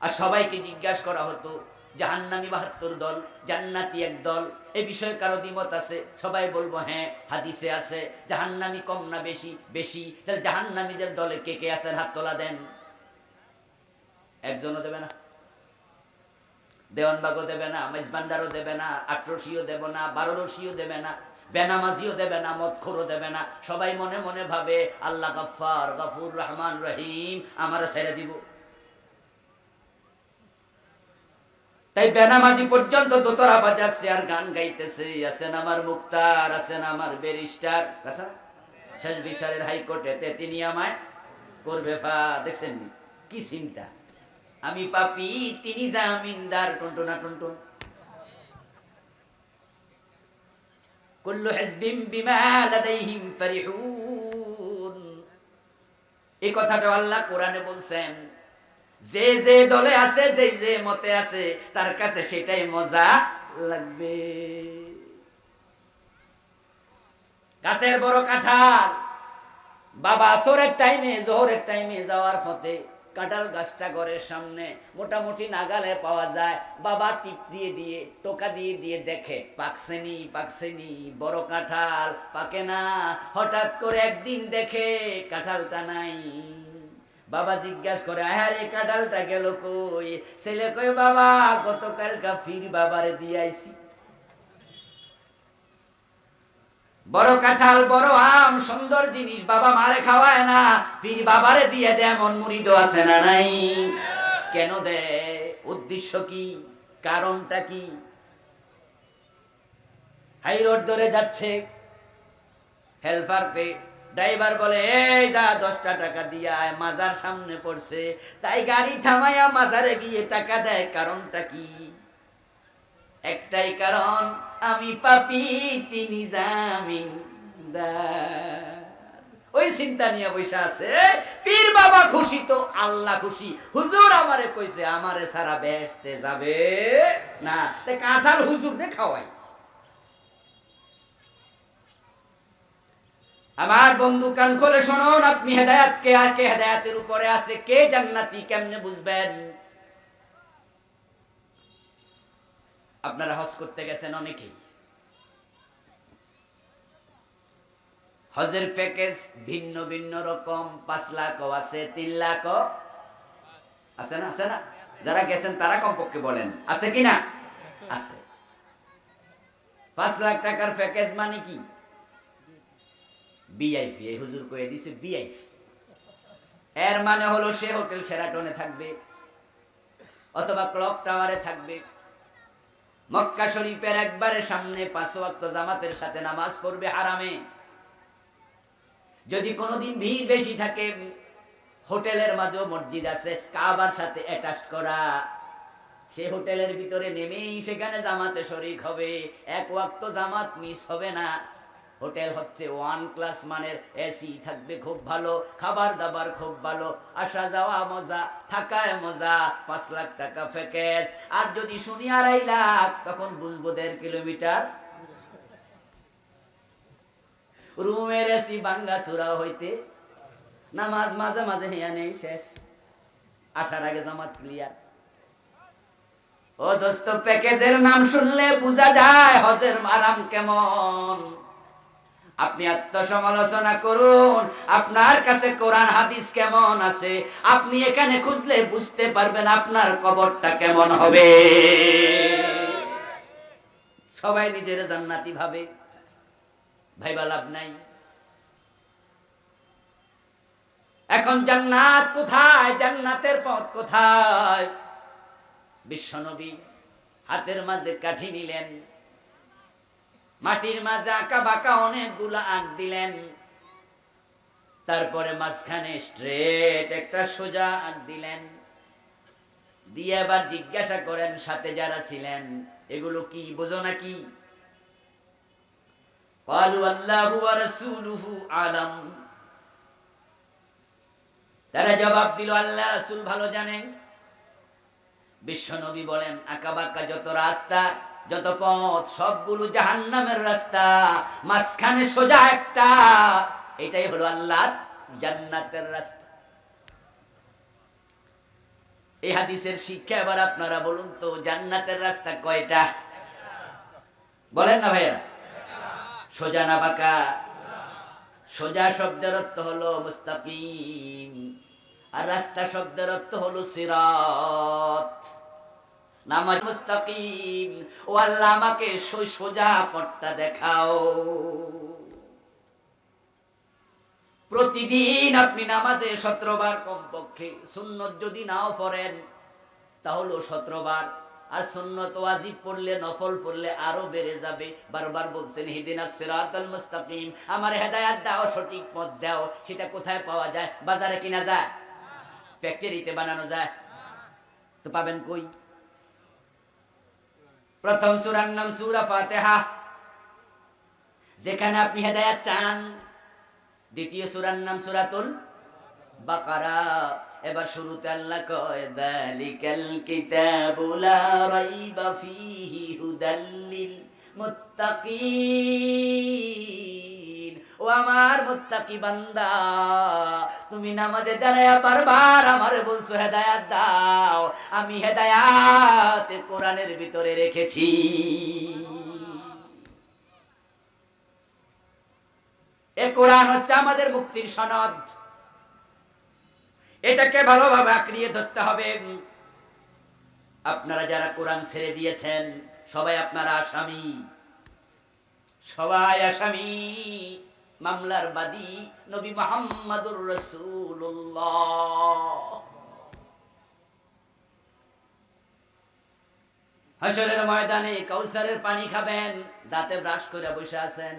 আর সবাইকে জিজ্ঞাসা করা হতো জাহান্নামী ৭২ দল, জান্নাতি এক দল, এই বিষয়ে কারো দ্বিমত আছে? সবাই বলবো হ্যাঁ হাদিসে আছে। জাহান্নামী কম না বেশি? বেশি। তাহলে জাহান্নামীদের দলে কে কে আছেন হাত তোলা দেন। একজনও দেবে না, দেওয়ানবাগও দেবে না, মেজবান্ডারও দেবে না, ৮রশিও দেব না, ১২রশিও দেবে না, বেনামাজিও দেবে না, মদখোরও দেবে না। সবাই মনে মনে ভাবে আল্লাহ গফফার, গফুর, রহমান, রহিম, আমারে ছেড়ে দিব। তাই বেনামাজি পর্যন্ত দোতরা বাজাচ্ছে আর গান গাইতেছে। আছেন আমার মুক্তার, আছেন আমার ব্যারিস্টার, শেষ বিচারের হাইকোর্টে তিনি আমায় করবে ফা। দেখছেন কি চিন্তা, আমি পাপী তিনি জামিনদার। টুনটুনা টুনটুন। কুল্লু হিজবিম বিমা লাদাইহিম ফারিহুন। এই কথাটা আল্লাহ কোরআনে বলছেন। যে যে দলে আছে, যে যে মতে আছে, তার কাছে সেটাই মজা লাগবে। গাছের বড় কাঁঠাল, বাবা আসরের টাইমে, জোহরের টাইমে যাওয়ার পথে কাঁঠাল গাছটা ঘরের সামনে মোটামুটি নাগালে পাওয়া যায়। বাবা টিপ দিয়ে দিয়ে, টোকা দিয়ে দিয়ে দেখে পাকছেনি পাকছেনি, বড় কাঁঠাল পাকে না। হঠাৎ করে একদিন দেখে কাঁঠালটা নাই। বাবা জিজ্ঞাসা করে, আরে কাঁঠালটা গেল কই? ছেলে কই, বাবা গতকালকা ফির বাবারে দিয়ে আইছি। বড় কাঁঠাল, বড় আম, সুন্দর জিনিস বাবা মারে খাওয়ায় না, ফির বাবারে দিয়ে দেয়। এমন মুরিদ আছে না নাই? কেন দেয়? উদ্দেশ্য কি? কারণটা কি? হাই রোড ধরে যাচ্ছে, হেলপারকে ড্রাইভার বলে, এই যা 10টা টাকা দিয়ে আয়, মাজার সামনে পড়ছে। তাই গাড়ি থামাইয়া মাজারে গিয়ে টাকা দেয়। কারণটা কি? একটাই কারণ, আমি পাপী তিনি জামিনদার। ওই চিন্তা নিয়ে বসে আছে। পীর বাবা খুশি তো আল্লাহ খুশি। হুজুর আমারে কইছে আমারে সারা বেহেশতে যাবে না, তাই কাঁঠাল হুজুর নে খাওয়াই। আমার বন্ধু কান খোলে শুনুন, আপনি হেদায়েত কে আর কে হেদায়েতের উপরে আছে, কে জান্নাতি কেমনে বুঝবেন? আপনারা হজ করতে গেছেন অনেকেই। হজের প্যাকেজ ভিন্ন ভিন্ন রকম। 5 লাখও আছে, 3 লাখও আছে না? আছে না? যারা গেছেন তারা কমপক্ষে বলেন আছে কিনা? আছে। 5 লাখ টাকার প্যাকেজ মানে কি? ভিআইপি। এই হুজুর কয়ে দিছে ভিআইপি। এর মানে হলো সে হোটেল শেরাটনে থাকবে অথবা ক্লক টাওয়ারে থাকবে, মক্কা শরীফের একবারে সামনে 5 ওয়াক্ত জামাতের সাথে নামাজ পড়বে হারামে। যদি কোনোদিন ভিড় বেশি থাকে, হোটেলের মাঝেও মসজিদ আছে কাবার সাথে অ্যাটাচ করা, সে হোটেলের ভিতরে নেমেই সেখানে জামাতে শরীক হবে। 1 ওয়াক্ত জামাত মিস হবে না। হোটেল হচ্ছে 1 ক্লাস মানের, এসি থাকবে খুব ভালো, খাবার দাবার খুব ভালো, আসা যাওয়া মজা, থাকায় মজা। 5 লাখ টাকা প্যাকেজ। আর যদি শুনি 2.5 লাখ, তখন বুঝবো 1.5 কিলোমিটার রুমের এসি ভাঙ্গা চূড়া হইতে, নামাজ মাঝে মাঝে হিয়া নেই, শেষ। আসার আগে জামাত ক্লিয়ার। ও দোস্ত, প্যাকেজের নাম শুনলে বোঝা যায় হজের আরাম কেমন। আপনি আত্মসমালোচনা করুন, আপনার কাছে কোরআন হাদিস কেমন আছে। আপনি এখানে খুঁজলে বুঝতে পারবেন আপনার কবরটা কেমন হবে। সবাই নিজের জান্নাতি ভাবে, ভাইবা লাভ নাই। এখন জান্নাত কোথায়? জান্নাতের পথ কোথায়? বিশ্বনবী হাতের মাঝে কাঠি নিলেন, মাটির মাঝে আঁকা বাঁকা অনেকগুলা আঁক দিলেন, তারপরে মাঝখানে স্ট্রেট একটা সোজা আঁক দিলেন, দিয়ে আবার জিজ্ঞাসা করেন সাথে যারা ছিলেন, এগুলো কি বোঝো নাকি? ক্বালু আল্লাহু ওয়া রাসূলুহু আলাম। তারা জবাব দিল, আল্লাহ রাসূল ভালো জানেন। বিশ্বনবী বলেন, আঁকা বাঁকা যত রাস্তা, যত পথ, সবগুলো জাহান্নামের রাস্তা, মাঝখানে সোজা একটা, এটাই হলো আল্লাহর জান্নাতের রাস্তা। এই হাদিসের শিক্ষা এবার আপনারা বলুন তো, জান্নাতের রাস্তা কয়টা? বলেন না ভাইয়া। সোজা না বাঁকা? সোজা শব্দের অর্থ হলো মুস্তাকিম, আর রাস্তা শব্দের অর্থ হলো সিরাত। নামাজ মুস্তাকিম, ও আল্লাহ আমাকে সোজা পথটা দেখাও। প্রতিদিন আপনি নামাজে 17 বার কমপক্ষে, সুন্নত যদি নাও পড়েন তাহলে 17 বার, আর সুন্নত ওয়াজিব পড়লে নফল পড়লে আরো বেড়ে যাবে। বারবার বলছেন হিদিনাস সিরাতাল মুস্তাকিম, আমার হেদায়েত দাও, সঠিক পথ দাও। সেটা কোথায় পাওয়া যায়? বাজারে কিনা যায়? ফ্যাক্টরিতে বানানো যায়? তো পাবেন কই? প্রথম সূরার নাম সূরা ফাতিহা, যেখানে আপনি হেদায়েত চান। দ্বিতীয় সূরার নাম সূরাতুল বাকারা। এবার শুরুতে আল্লাহ কয় যালিকাল কিতাবু লা রাইবা ফীহি হুদাল লিল মুত্তাকিন। ও আমার মুত্তাকি বান্দা, তুমি নামাজে দাঁড়ায়া বারবার আমারে বলছো হেদায়েত দাও, আমি হেদায়েত কোরআনের ভিতরে রেখেছি। এ কোরআন হচ্ছে আমাদের মুক্তির সনদ। এটাকে ভালোভাবে আঁকড়িয়ে ধরতে হবে। আপনারা যারা কোরআন ছেড়ে দিয়েছেন সবাই আপনারা আসামি, সবাই আসামি। মামলার বাদী নবী মুহাম্মদুর রাসূলুল্লাহ। হাশরের ময়দানে কাউসারের পানি খাবেন, দাঁতে ব্রাশ করে বসে আছেন।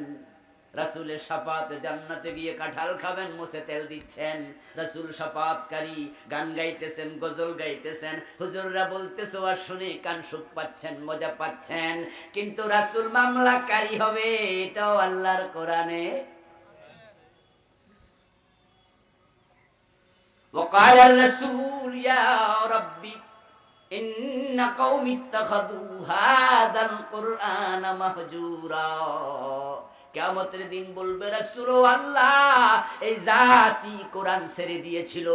রাসূলের শাফাতে জান্নাতে গিয়ে কাঁঠাল খাবেন, মুছে তেল দিচ্ছেন। রাসূল শাফাতকারী, গান গাইতেছেন, গজল গাইতেছেন, হুজুররা বলতেছে আর শুনে কান সুখ পাচ্ছেন, মজা পাচ্ছেন। কিন্তু রাসূল মামলাকারী হবে, এটাও আল্লাহর কোরআনে। وقال الرسول يا ربي إن قوم اتخذوا هذا القرآن مهجورا। কিয়ামতের দিন বলবে রাসূল আল্লাহ, এই জাতি কোরআন ছেড়ে দিয়েছিল,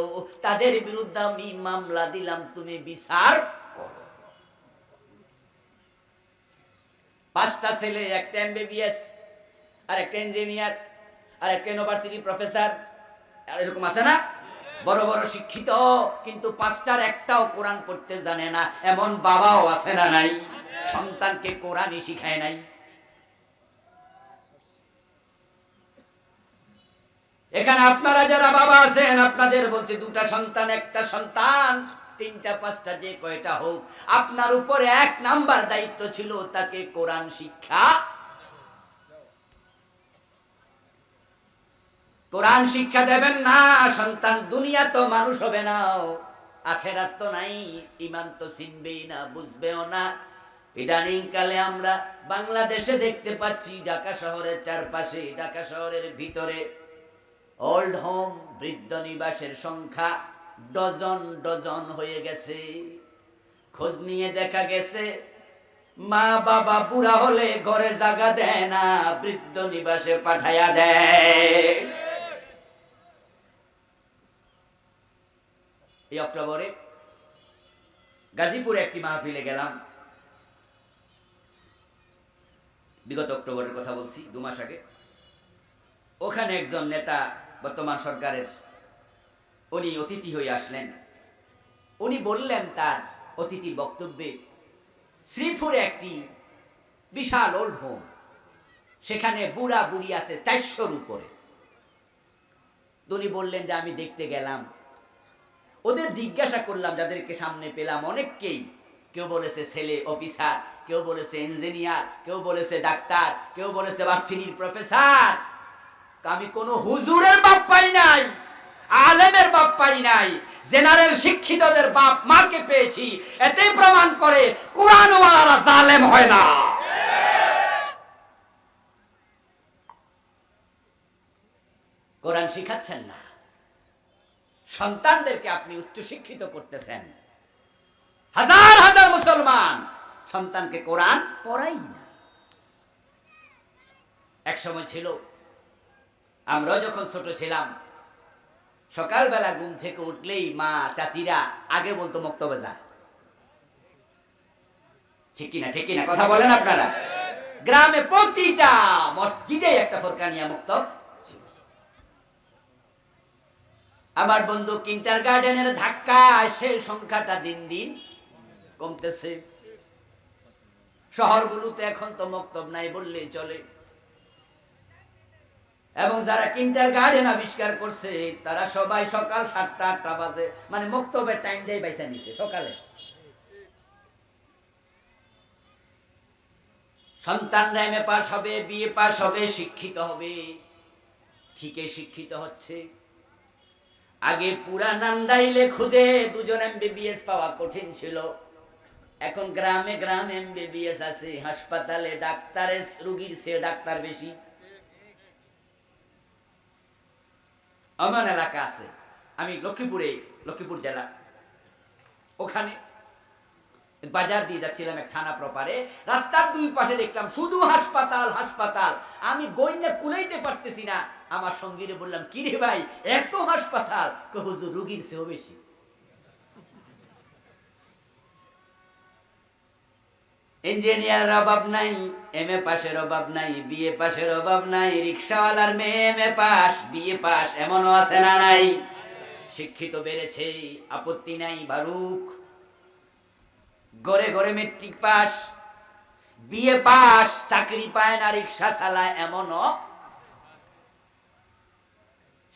তাদের বিরুদ্ধে আমি মামলা দিলাম, তুমি বিচার করো। 5টা ছেলে, একটা এমবিবিএস, আর একটা ইঞ্জিনিয়ার, আর একটা ইউনিভার্সিটি প্রফেসর, এরকম আছে না? বড় বড় শিক্ষিত, কিন্তু 5টার একটাও কোরআন পড়তে জানে না। এমন বাবাও আছে না নাই? সন্তানকে কোরআনই শিখায় নাই। এখানে আপনারা যারা বাবা আছেন, আপনাদের বলছি, 2টা সন্তান, একটা সন্তান, 3টা 5টা যে কয়টা হোক, আপনার উপরে 1 নাম্বার দায়িত্ব ছিল তাকে কোরআন শিক্ষা। কোরআন শিক্ষা দেবেন না, সন্তান দুনিয়া তো মানুষ হবে না, আখেরাত তো নাই, ঈমান তো চিনবেই না, বুঝবেও না। ইদানিং কালে আমরা বাংলাদেশে দেখতে পাচ্ছি, ঢাকা শহরের চারপাশে, ঢাকা শহরের ভিতরে ওল্ড হোম, বৃদ্ধ নিবাসের সংখ্যা ডজন ডজন হয়ে গেছে। খোঁজ নিয়ে দেখা গেছে মা বাবা বুড়া হলে ঘরে জায়গা দেয় না, বৃদ্ধ নিবাসে পাঠায়া দেয়। এই অক্টোবরে গাজীপুরে একটি মাহফিলে গেলাম। বিগত অক্টোবরের কথা বলছি, 2 মাস আগে। ওখানে একজন নেতা, বর্তমান সরকারের, উনি অতিথি হয়ে আসলেন। উনি বললেন তার অতিথির বক্তব্যে, শ্রীপুরে একটি বিশাল ওল্ড হোম, সেখানে বুড়া বুড়ি আছে 400-র উপরে। উনি বললেন যে আমি দেখতে গেলাম, ওদের জিজ্ঞাসা করলাম, যাদেরকে সামনে পেলাম অনেককেই, কেউ বলেছে ছেলে অফিসার, কেউ বলেছে ইঞ্জিনিয়ার, কেউ বলেছে ডাক্তার, কেউ বলেছে ভার্সিটির প্রফেসর। আমি কোনো হুজুরের বাপ পাই নাই, আলেমের বাপ পাই নাই, জেনারেল শিক্ষিতদের বাপ মাকে পেয়েছি। এতেই প্রমাণ করে কোরআনওয়ালারা জালেম হয় না। কোরআন শিখাচ্ছেন না, সন্তানদেরকে আপনি উচ্চ শিক্ষিত করতেছেন। হাজার হাজার মুসলমান সন্তানকে কোরআন পড়াই না। এক সময় ছিল, আমরাও যখন ছোট ছিলাম, সকালবেলা ঘুম থেকে উঠলেই মা চাচিরা আগে বলতো মক্তবে যা। ঠিক কিনা? ঠিক কিনা? কথা বলেন আপনারা। গ্রামে প্রতিটা মসজিদে একটা ফরকানিয়া মক্তব। আমার বন্ধু কিন্টার গার্ডেনের ধাক্কা, সেই সংখ্যাটা দিন দিন কমতেছে। শহরগুলোতে এখন তো মক্তব নাই বললেই চলে। এবং যারা কিন্টার গার্ডেন আবিষ্কার করছে, তারা সবাই সকাল 7টা 8টা বাজে, মানে মক্তবের টাইম দিয়ে বাইসা নিছে সকালে। সন্তানরা এমএ পাস হবে, বিএ পাস হবে, শিক্ষিত হবে। ঠিকই শিক্ষিত হচ্ছে। আগে পুরা নান্দাইলে খুঁজে দুজন এমবিবিএস পাওয়া কঠিন ছিল। এখন গ্রামে গ্রামে এমবিবিএস আছে। হাসপাতালে ডাক্তারের রোগীর চেয়ে ডাক্তার বেশি। আমার এলাকা আছে, আমি লক্ষ্মীপুর জেলা, ওখানে বাজার দিয়ে যাচ্ছিলাম এক থানা প্রপারে। রাস্তার দুই পাশে দেখলাম শুধু হাসপাতাল হাসপাতাল। আমি গইনা কুলাইতে পারতেছি না। আমার সঙ্গীরে বললাম, কি রে ভাই, এত হাসপাতাল? হুজুর, রোগীর চেয়েও বেশি। ইঞ্জিনিয়ারের অভাব নাই, এমএ পাশের অভাব নাই, বিএ পাশের অভাব নাই। রিকশাওয়ালার মেয়ে এমএ পাস, বিএ পাস, এমনও আছে না নাই? শিক্ষিত বেড়েছে, আপত্তি নাই বারুক। ঘরে ঘরে মেট্রিক পাস, বিএ পাস, চাকরি পায় না, রিকশা চালায়, এমনও।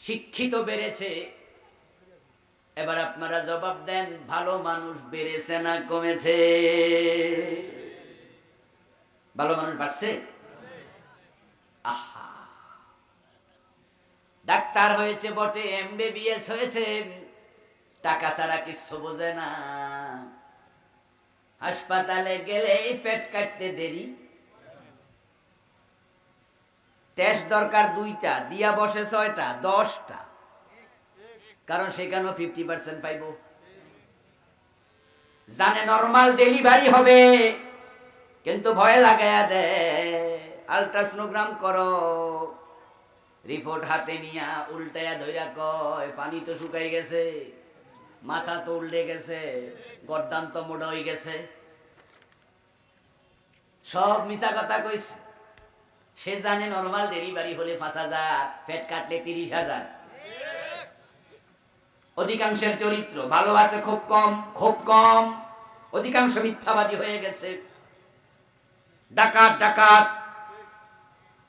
শিক্ষিত বেড়েছে। এবার আপনারা জবাব দেন, ভালো মানুষ বেড়েছে না কমেছে? ভালো মানুষ বাড়ছে। আহা, ডাক্তার হয়েছে বটে, এমবিবিএস হয়েছে, টাকা ছাড়া কিছু বোঝে না। হাসপাতালে গেলে পেট কাটতে দেরি। টেস্ট দরকার 2টা, দিয়া বসে 6টা 10টা, কারণ সেখানেও 50% পাইব। জানে নরমাল ডেলিভারি হবে, কিন্তু ভয় লাগাইয়া দে। আল্ট্রাসোনোগ্রাম করো, রিপোর্ট হাতে নিয়া উল্টাইয়া ধইরা কয়, পানি তো শুকাই গেছে, মাথা তো উল্টে গেছে, গর্দান তো মোটা হয়ে গেছে। সব মিছা কথা কইছে। সে জানে নরমাল ডেলিভারি হলে 5,000, পেট কাটলে 30,000। অধিকাংশের চরিত্র ভালো আছে খুব কম, খুব কম। অধিকাংশ মিথ্যাবাদী হয়ে গেছে। ডাকাত ডাকাত,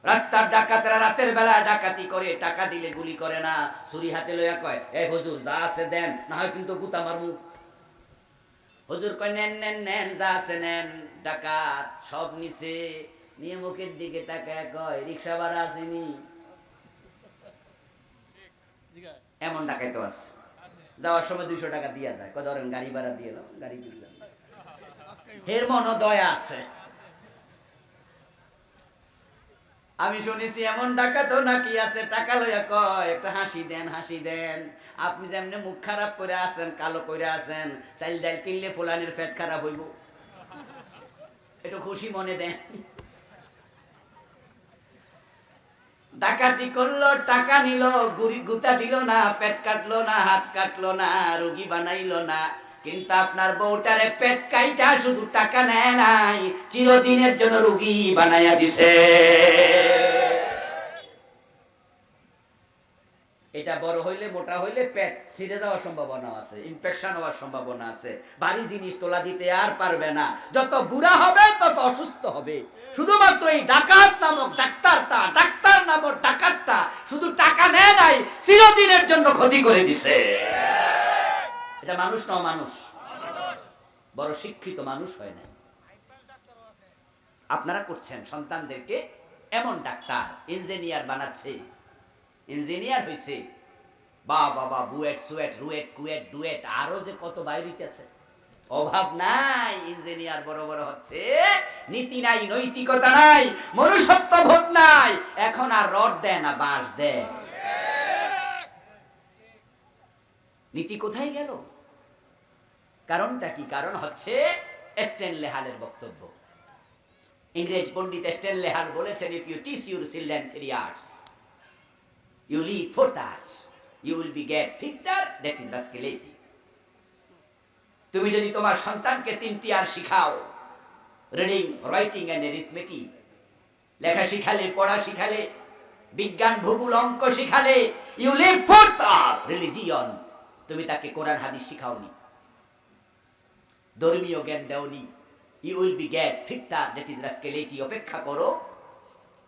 রাস্তার ডাকাতরা রাতের বেলা ডাকাতি করে, টাকা দিলে গুলি করে না, ছুরি হাতে লইয়া কয়, এই হুজুর যা আছে দেন, না হয় কিন্তু গুতা মারমু। হুজুর কয়, নেন নেন নেন, যা আছে নেন। ডাকাত সব নিছে, নিয়ে মুখের দিকে তাকায় কয়, রিক্সা ভাড়া আসেনি? এমন ডাকাই তো আছে। যাওয়ার সময় 200 টাকা দিয়া যায়, কয় ধরেন গাড়ি ভাড়া দিয়ে নাও, গাড়ি দিলাম। এর মনে দয়া আছে। আমি শুনেছি এমন ডাকাতও নাকি আছে, টাকা লইয়া কয়, একটা হাসি দেন, হাসি দেন। আপনি যেমনি মুখ খারাপ করে আছেন, কালো করে আছেন, চাইল ডাইল কিনলে ফুলানের পেট খারাপ হইব, একটু খুশি মনে দেন। ডাকাতি করলো, টাকা নিল, গুতা দিল না, পেট কাটলো না, হাত কাটলো না, রোগী বানাইলো না। কিন্তু আপনার বউটারে পেট কাইটা শুধু টাকা নেয় নাই, চিরদিনের জন্য রোগী বানাইয়া দিছে। এটা বড় হইলে, মোটা হইলে পেট ছিঁড়ে যাওয়ার সম্ভাবনা আছে, ইনফেকশন হওয়ার সম্ভাবনা আছে, ভারী জিনিস তোলা দিতে আর পারবে না। যত বুড়া হবে তত অসুস্থ হবে। শুধুমাত্র এই ডাকাত নামক ডাক্তারটা, ডাক্তার নামক ডাকাতটা শুধু টাকা নেয় নাই, চিরদিনের জন্য ক্ষতি করে দিছে। এটা মানুষ না মানুষ? বড় শিক্ষিত মানুষ হয় না। আপনারা করছেন সন্তানদেরকে এমন ডাক্তার, ইঞ্জিনিয়ার বানাচ্ছে। ইঞ্জিনিয়ার হইছে, বা বাবা, বুয়েট সুয়েট রুয়েট কুয়েট ডুয়েট, আরো যে কত বাইরে আছে, অভাব নাই। ইঞ্জিনিয়ার বড় বড় হচ্ছে, নীতি নাই, নৈতিকতা নাই, মনুষ্যত্ব বোধ নাই। এখন আর রড দেয় না, বাঁশ দেয়। নীতি কোথায় গেল? কারণটা কি? কারণ হচ্ছে স্ট্যানলে হালের বক্তব্য। ইংরেজ পণ্ডিত স্ট্যানলে হাল বলেছেন, if you teach your children 3 years, you live 4 years, you will be get 5th year, that is rascality. তুমি যদি তোমার সন্তানকে 3টি আর শিখাও, রিডিং, রাইটিং এন্ড অ্যারিথমেটিক, লেখা শিখালে, পড়া শিখালে, বিজ্ঞান, ভূগোল, অঙ্ক শিখালে, you live 4th year, religion, তুমি তাকে কোরআন হাদিস শিখাওনি, ধর্মীয় জ্ঞান দাওনি, you will be get 5th year, that is rascality. অপেক্ষা করো,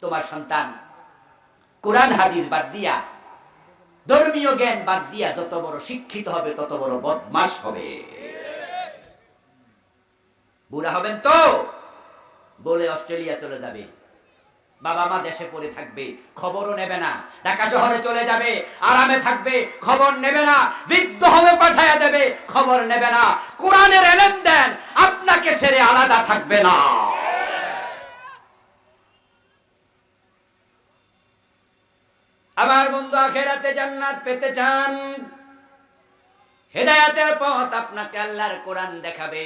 তোমার সন্তান কোরআন হাদিস বাদ দিয়া, ধর্মীয় জ্ঞান বাদ দিয়া যত বড় শিক্ষিত হবে, তত বড় বদমাশ হবে। বুড়া হবেন তো বলে অস্ট্রেলিয়া চলে যাবে, বাবা মা দেশে পড়ে থাকবে, খবরও নেবে না, ঢাকা শহরে চলে যাবে, আরামে থাকবে, খবর নেবে না, বৃদ্ধ হবে পাঠায়া দেবে, খবর নেবে না। কোরআনের ইলম দেন, আপনাকে ছেড়ে আলাদা থাকবে না। আমার বন্ধু আখিরাতে জান্নাত পেতে চান, হেদায়েতের পথ আপনাকে আল্লাহর কোরআন দেখাবে।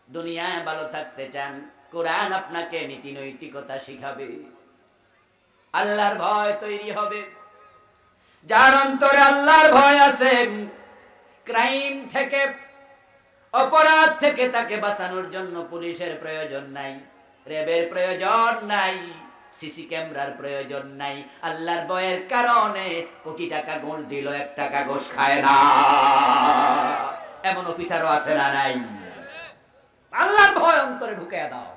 দুনিয়ায় ভালো থাকতে চান, কোরআন আপনাকে নীতি নৈতিকতা শিখাবে। আল্লাহর ভয় তৈরি হবে, যার অন্তরে আল্লাহর ভয় আছে, ক্রাইম থেকে, অপরাধ থেকে তাকে বাঁচানোর জন্য পুলিশের প্রয়োজন নাই, র্যাবের প্রয়োজন নাই, সিসি ক্যামেরার প্রয়োজন নাই। আল্লাহর ভয়ের কারণে কোটি টাকা ঘুষ দিল, 1 টাকা ঘুষ খায় না, এমন অফিসারও আছে না নাই? আল্লাহর ভয় অন্তরে ঢুকিয়ে দাও।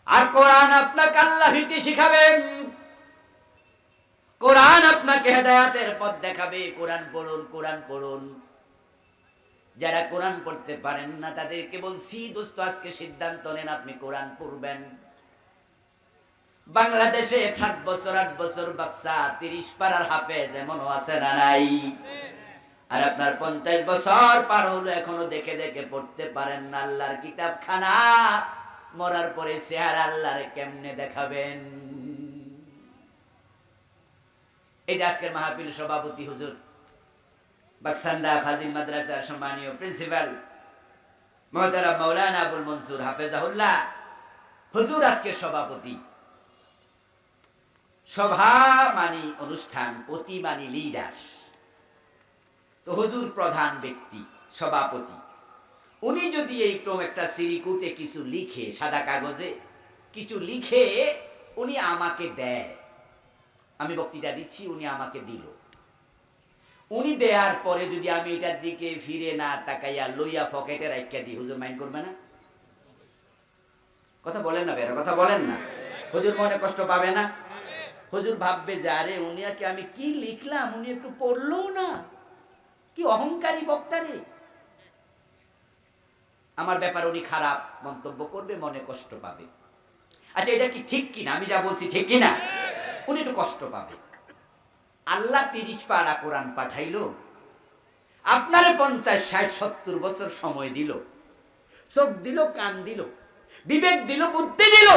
আর কোরআন আপনাকে আল্লাহ ভীতি শিখাবেন, কোরআন আপনাকে হেদায়েতের পথ দেখাবে। কোরআন পড়ুন, কোরআন পড়ুন। যারা কোরআন পড়তে পারেন না তাদেরকে বলছি, দোস্ত আজকে সিদ্ধান্ত নেন আপনি কোরআন পড়বেন। বাংলাদেশে 7 বছর 8 বছর বাচ্চা 30 পারার হাফেজ এমনও আছে না নাই? আর আপনার 50 বছর পার হলো, এখনো দেখে দেখে পড়তে পারেন না আল্লাহর কিতাবখানা। মরার পরে চেহারা আল্লাহরে কেমনে দেখাবেন? এই যে আজকের মাহফিল সভাপতি হুজুর, বাকসান্দা ফাজিল মাদ্রাসার সম্মানীয় প্রিন্সিপাল মুহতারাম মাওলানা আবুল মনসুর হাফেজাহুল্লাহ হুজুর আজকের সভাপতি। সভা মানি অনুষ্ঠান, প্রতি মানি লিডার। তো হুজুর প্রধান ব্যক্তি, সভাপতি। উনি যদি এইরকম একটা সিরিকুটে কিছু লিখে, সাদা কাগজে কিছু লিখে উনি আমাকে দেয়, আমি বক্তৃতা দিচ্ছি, উনি আমাকে দিল, উনি দেওয়ার পরে যদি আমি এটার দিকে ফিরে না তাকাইয়া লইয়া পকেটে রাখিয়া দিই, হুজুর মাইন্ড করবে না? কথা বলেন না বেরা, কথা বলেন না। হুজুর মনে কষ্ট পাবে না? হুজুর ভাববে যে আরে উনি আর কি, আমি কি লিখলাম উনি একটু পড়লো না, কি অহংকারী বক্তা রে, আমার ব্যাপারে উনি খারাপ মন্তব্য করবে, মনে কষ্ট পাবে। আচ্ছা এটা কি ঠিক কিনা, আমি যা বলছি ঠিক কিনা? উনি একটু কষ্ট পাবে। আল্লাহ 30 পারা কোরআন পাঠাইলো, আপনারে 50 60 70 বছর সময় দিল, চোখ দিল, কান দিল, বিবেক দিল, বুদ্ধি দিল,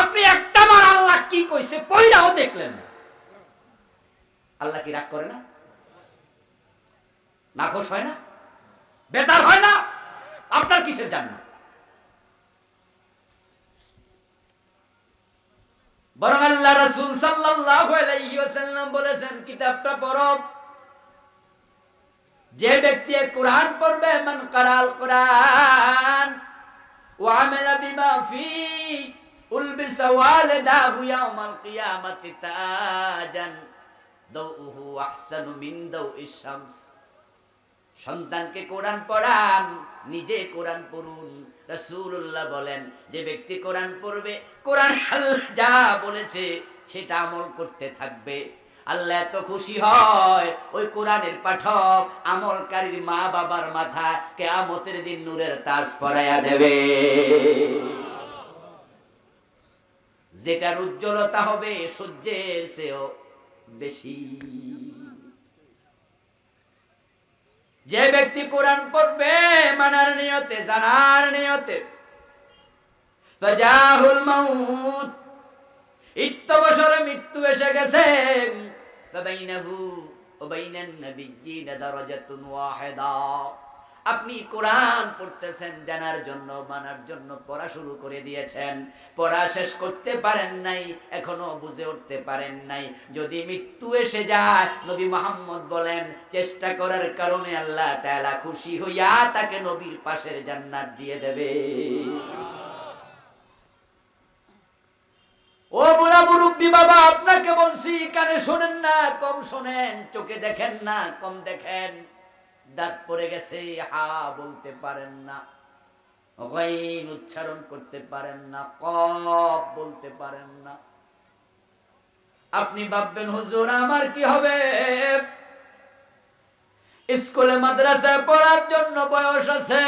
আপনি একটা বার আল্লাহ কি কইছে পয়লাও দেখলেন না। আল্লাহ কি রাগ করে না? নাখোশ হয় না? বেজার হয় না? আপনার কিসের জান্নাত? বরং আল্লাহ রাসূল সাল্লাল্লাহু আলাইহি ওয়াসাল্লাম বলেছেন, কিতাবটা পড়ো। যে ব্যক্তি কোরআন পড়বে, মান কারাল কোরআন ওয়া আমালা বিমা ফি উলবিসা ওয়ালিদাহু ইয়াউমাল কিয়ামাতি তাজান দাউহু আহসানু মিন দাউইশ শামস। সন্তানকে কোরআন পড়ান, নিজে কোরআন পড়ুন। রাসূলুল্লাহ বলেন, যে ব্যক্তি কোরআন পড়বে, কোরআন আল্লাহ যা বলেছে সেটা আমল করতে থাকবে, আল্লাহ এত খুশি হয় ওই কোরআনের পাঠক আমলকারীর মা বাবার মাথা কিয়ামতের দিন নূরের তাজ পরাইয়া দেবে, যেটার উজ্জ্বলতা হবে সূর্যের চেয়েও বেশি। যে ব্যক্তি কোরআন পড়বে মানার নিয়তে, জানার নিয়তে, ফাজাহুল মাউত, ইত্তবসরে মৃত্যু এসে গেছে, ফাবাইনাহু ওয়া বাইনান নাবিয়্যিনা দারাজাতুন ওয়াহিদা। আপনি কোরআন পড়তেছেন জানার জন্য, মানার জন্য পড়া শুরু করে দিয়েছেন, পড়া শেষ করতে পারেন নাই, এখনো বুঝে উঠতে পারেন নাই। যদি মৃত্যু এসে যায়, নবী মুহাম্মদ বলেন, চেষ্টা করার কারণে আল্লাহ তাআলা খুশি হইয়া তাকে নবীর পাশের জান্নাত দিয়ে দেবে। ও বুড়া মুরব্বি বাবা, আপনাকে বলছি, কানে শোনেন না, কম শোনেন, চোখে দেখেন না, কম দেখেন, দাঁত পড়ে গেছে, হা বলতে পারেন না, গাইন উচ্চারণ করতে পারেন না, কফ বলতে পারেন না। আপনি ভাববেন হুজুর আমার কি হবে? স্কুলে মাদ্রাসায় পড়ার জন্য বয়স আছে,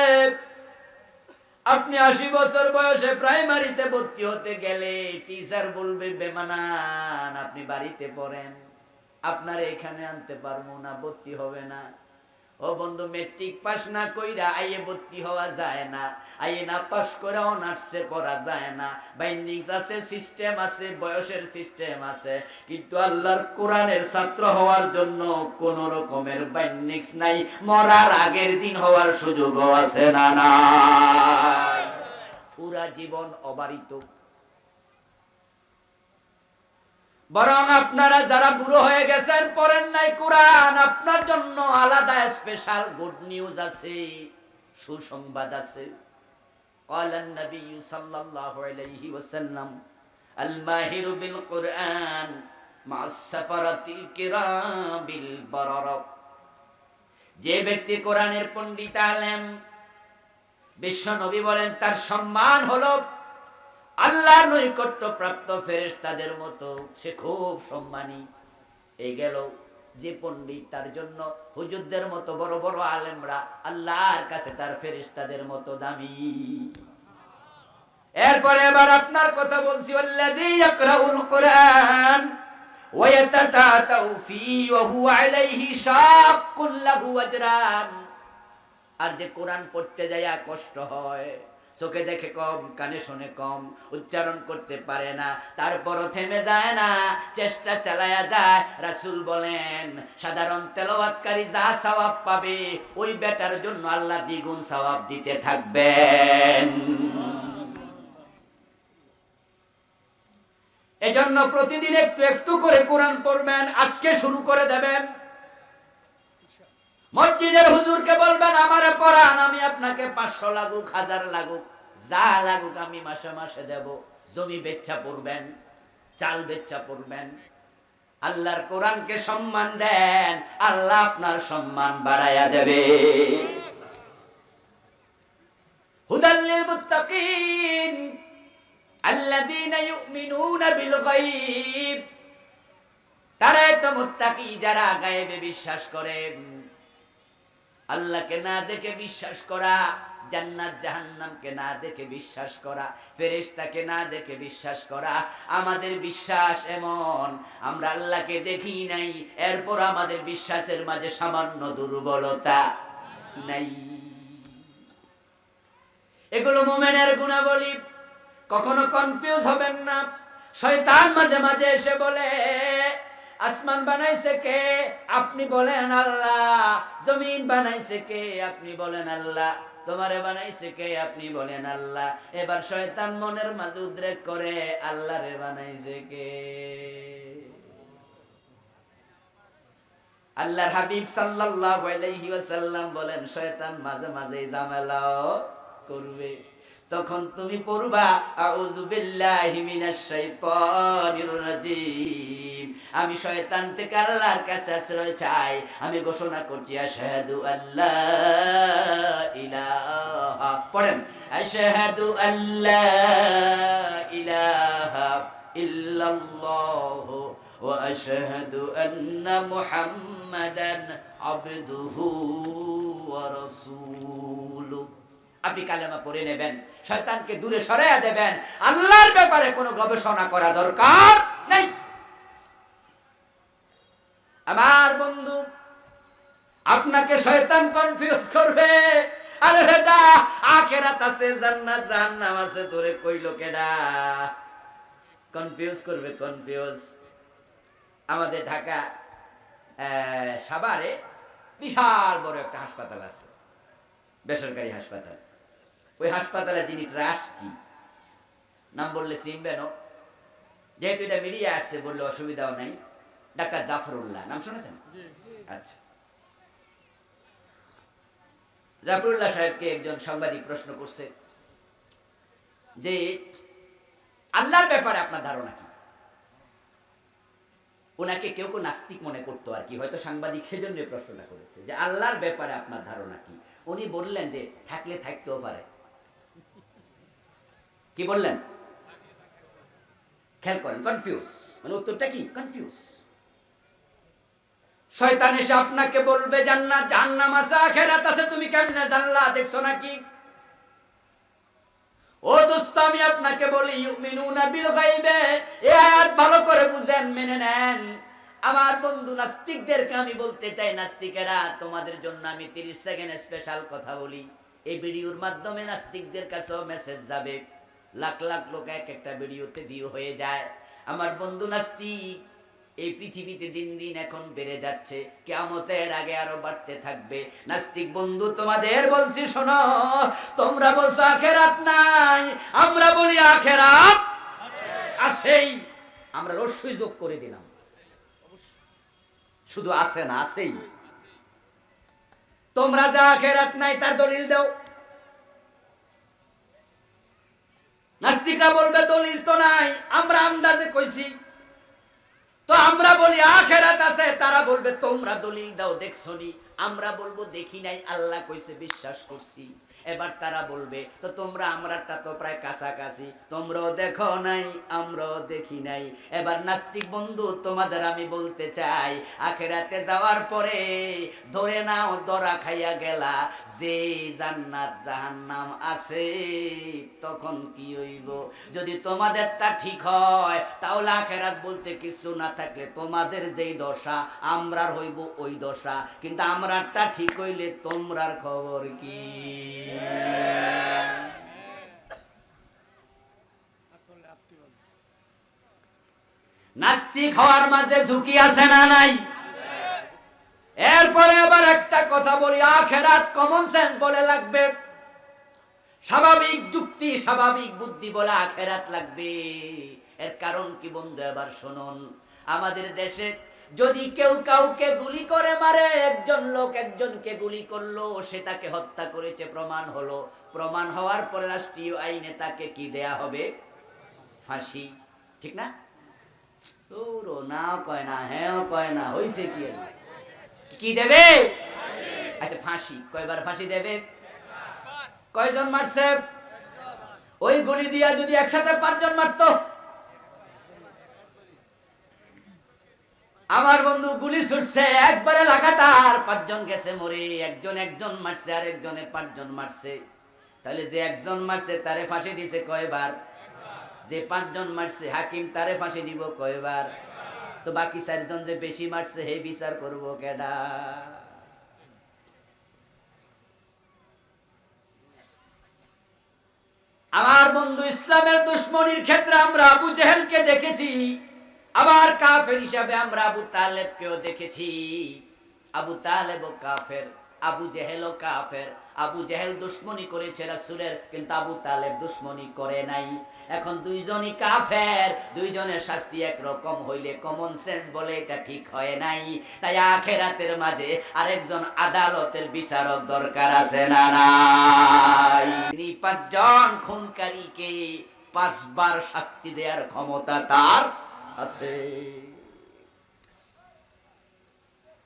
আপনি 80 বছর বয়সে প্রাইমারিতে ভর্তি হতে গেলে টিচার বলবে বেমানান আপনি বাড়িতে পড়েন, আপনার এখানে আনতে পারবো না, ভর্তি হবে না। ও বন্ধু, মেট্রিক পাস না কইরা আইয়ে ভর্তি হওয়া যায় না, আইয়ে না পাস করে অনার্সে পড়া যায় না। বাইন্ডিংস আছে, সিস্টেম আছে, বয়সের সিস্টেম আছে, কিন্তু আল্লাহর কোরআনের ছাত্র হওয়ার জন্য কোন রকমের বাইন্ডিংস নাই। মরার আগের দিন হওয়ার সুযোগও আছে না? না, পুরা জীবন অবারিত। বরং আপনারা যারা বুড়ো হয়ে গেছেন, পড়েন নাই কোরআন, আপনার জন্য আলাদা স্পেশাল গুড নিউজ আছে, সুসংবাদ আছে। ক্বালান নবী সাল্লাল্লাহু আলাইহি ওয়াসাল্লাম আল মাহিরু বিল কুরআন মা'আস সাফারাতিল কিরামিল বারারা। যে ব্যক্তি কোরআনের পণ্ডিত আলেম, বিশ্ব নবী বলেন তার সম্মান হলো আল্লাহর নৈকট্য প্রাপ্ত ফেরেশতাদের মতো, সে খুব সম্মানী। এই গেল যে পণ্ডিত, তার জন্য হুজুরদের মতো বড় বড় আলেমরা আল্লাহর কাছে তার ফেরেশতাদের মতো দামি। এরপরে এবার আপনার কথা বলছি, আল্লাযী ইয়াকরাউল কুরআন ওয়া ইয়াতাতাউ ফী ওয়া হুয়া আলাইহি শাক্কুন লাহু আজরান। আর যে কোরআন পড়তে যায় কষ্ট হয়, চোখে দেখে কম, কানে শুনে কম, উচ্চারণ করতে পারে না, তারপরও থেমে যায় না, চেষ্টা চালায়া যায়। রাসূল বলেন সাধারণ তেলাওয়াতকারী যা সওয়াব পাবে, ওই বেটার জন্য আল্লাহ দ্বিগুণ সওয়াব দিতে থাকবেন। এজন্য প্রতিদিন একটু একটু করে কোরআন পড়বেন, আজকে শুরু করে দেবেন। মসজিদের হুজুরকে বলবেন আমারে পড়ান, আমি আপনাকে 500 লাগুক 1000 লাগুক যা লাগুক আমি মাসে মাসে দেব। জমি বেচা পড়বেন, চাল বেচা পড়বেন। আল্লাহর কোরআনকে সম্মান দেন, আল্লাহ আপনার সম্মান বাড়ায়া দেবে। হুদাল লিল মুত্তাকিন আল্লাযীনা ইউমিনুনা বিল গায়ব। তারাই তো মুত্তাকি যারা গায়েবে বিশ্বাস করে। আল্লাহকে না দেখে বিশ্বাস করা, জান্নাত জাহান্নামকে না দেখে বিশ্বাস করা, ফেরেশতাকে না দেখে বিশ্বাস করা। আমাদের বিশ্বাস এমন, আমরা আল্লাহকে দেখি নাই, এরপর আমাদের বিশ্বাসের মাঝে সামান্য দুর্বলতা নাই। এগুলো মুমিনের গুণাবলী, কখনো কনফিউজ হবেন না। শয়তান মাঝে মাঝে এসে বলে আসমান বানাইছে কে? আপনি বলেন আল্লাহ। জমিন বানাইছে কে? আপনি বলেন আল্লাহ। তোমারে বানাইছে কে? আপনি বলেন আল্লাহ। এবার শয়তান মনের মাঝে উদ্রেক করে আল্লাহরে বানাইছে কে? আল্লাহর হাবিব সাল্লাল্লাহু আলাইহি ওয়াসাল্লাম বলেন শয়তান মাঝে মাঝে ঝামেলাও করবে, তখন তুমি পড়বা আউযু বিল্লাহি মিনাশ শাইতানির রাজিম। আমি শয়তান থেকে আল্লাহর কাছে আশ্রয় চাই। আমি ঘোষণা করছি আশহাদু আল্লা ইলাহা, পড়েন আশহাদু আল্লা ইলাহা ইল্লাল্লাহ ওয়া আশহাদু আন্না মুহাম্মাদান আবদুহু ওয়া রাসূলুহু। আপনি কালেমা পড়ে নেবেন, শয়তানকে দূরে সরাইয়া দেবেন। আল্লাহর ব্যাপারে কোনো গবেষণা করা দরকার নেই। আমার বন্ধু, আপনাকে শয়তান কনফিউজ করবে। আরে বেটা, আখিরাত আছে, জান্নাত জাহান্নাম আছে, তোরে কইলো কেডা? কনফিউজ করবে, কনফিউজ। আমাদের ঢাকা সাভারে বিশাল বড় একটা হাসপাতাল আছে, বেসরকারি হাসপাতাল। ওই হাসপাতালে যিনি ট্রাস্টি, নাম বললে চিনবেন, যেহেতু এটা মিডিয়া আসছে বললে অসুবিধাও নাই, ডাক্তার জাফরুল্লাহ, নাম শুনেছেন? আচ্ছা, জাফরুল্লাহ সাহেবকে একজন সাংবাদিক প্রশ্ন করছে যে আল্লাহর ব্যাপারে আপনার ধারণা কি? ওনাকে কেউ কেউ নাস্তিক মনে করতো আর কি, হয়তো সাংবাদিক সেজন্য প্রশ্নটা করেছে যে আল্লাহর ব্যাপারে আপনার ধারণা কি। উনি বললেন যে থাকলে থাকতেও পারে। কি বললেন? খেয়াল করেন, কনফিউজ, মানে উত্তরটা কি? কনফিউজ। শয়তান এসে আপনাকে বলবে জান্নাত জাহান্নাম আছে, আখিরাত আছে, তুমি কেমনে জানলা? দেখছো নাকি? ও দোস্ত, আমি আপনাকে বলি ইউমিনুনা বিল গায়বে, এই আয়াত ভালো করে বুঝেন, মেনে নেন। আমার বন্ধু নাস্তিকদেরকে আমি বলতে চাই, নাস্তিকেরা, তোমাদের জন্য আমি 30 সেকেন্ড স্পেশাল কথা বলি। এই ভিডিওর মাধ্যমে নাস্তিকদের কাছেও মেসেজ যাবে। লাখ লাখ লোক এক একটা ভিডিওতে ভিউ হয়ে যায়। আমার বন্ধু নাস্তিক, এই পৃথিবীতে দিন দিন এখন বেড়ে যাচ্ছে, কিয়ামতের আগে আরো বাড়তে থাকবে। নাস্তিক বন্ধু, তোমাদের বলছি শোনো, তোমরা বলছো আখেরাত নাই, আমরা বলি আখেরাত আছেই। আমরা রস্যই যোগ করে দিলাম, শুধু আছে না, আছেই। তোমরা যা আখেরাত নাই তার দলিল দাও। নাস্তিকরা বলবে দলিল তো নাই, আমরা আন্দাজে কইছি। তো আমরা বলি আখেরাত আছে, তারা বলবে তোমরা দলিল দাও দেখছনি। আমরা বলবো দেখি নাই, আল্লাহ কইছে বিশ্বাস করছি। এবার তারা বলবে তো তোমরা আমরাটা তো প্রায় কাছাকাছি, তোমরাও দেখো নাই আমরাও দেখি নাই। এবার নাস্তিক বন্ধু, তোমাদের আমি বলতে চাই, আখেরাতে যাওয়ার পরে ধরে নাও দরা খাইয়া গেলা যে জান্নাত জাহান্নাম আছে, তখন কি হইব? যদি তোমাদেরটা ঠিক হয় তাহলে আখেরাত বলতে কিছু না থাকলে তোমাদের যেই দশা আমরার হইব ওই দশা। কিন্তু আমরারটা ঠিক হইলে তোমরার খবর কি? নাস্তিক হওয়ার মাঝে ঝুঁকি আছে না নাই? এরপরে আবার একটা কথা বলি, আখেরাত কমন সেন্স বলে লাগবে, স্বাভাবিক যুক্তি স্বাভাবিক বুদ্ধি বলে আখেরাত লাগবে। এর কারণ কি বন্ধু, এবার শুনুন। আমাদের দেশে যদি কেউ কাউকে গুলি করে মারে, একজন লোক একজনকে গুলি করলো, সে তাকে হত্যা করেছে, প্রমাণ হলো। প্রমাণ হওয়ার পরে রাষ্ট্রীয় আইনে তাকে কি দেয়া হবে? ফাঁসি, ঠিক না? তোর না কয় না, হ্যাঁ কয় না, হইছে কি? কি দেবে? আচ্ছা, ফাঁসি। কয়বার ফাঁসি দেবে? কয়জন মারছে? ওই গুলি দিয়া যদি একসাথে 5 জন মারতো, আমার বন্ধু গুলি ছুটছে একবারে লাগাতার, 5 জন গেছে মরে। একজন মারছে আর একজনে 5 জন মারছে। তাহলে যে একজন মারছে তারে ফাঁসি দিছে কয়বার? যে 5 জন মারছে হাকিম তারে ফাঁসি দিব কয়বার? তো বাকি 4 জন যে বেশি মারছে হে বিচার করব কেডা? আমার বন্ধু, ইসলামের দুশ্মনীর ক্ষেত্রে আমরা আবু জেহেলকে দেখেছি, আবার কাফের হিসাবে আমরা আবু তালেবকেও দেখেছি। আবু তালেবও কাফের, আবু জেহেলও কাফের। আবু জেহেল দুশ্মনী করেছে রাসূলের, কিন্তু আবু তালেব দুশ্মনী করে নাই। এখন দুইজনই কাফের, দুইজনের শাস্তি একরকম হইলে কমন সেন্স বলে এটা ঠিক হয় নাই। তাই আখিরাতের মাঝে আরেকজন আদালতের বিচারক দরকার আছে না নাই? তিনি 5 জন খুনকারীকে 5 বার শাস্তি দেওয়ার ক্ষমতা তার আছে।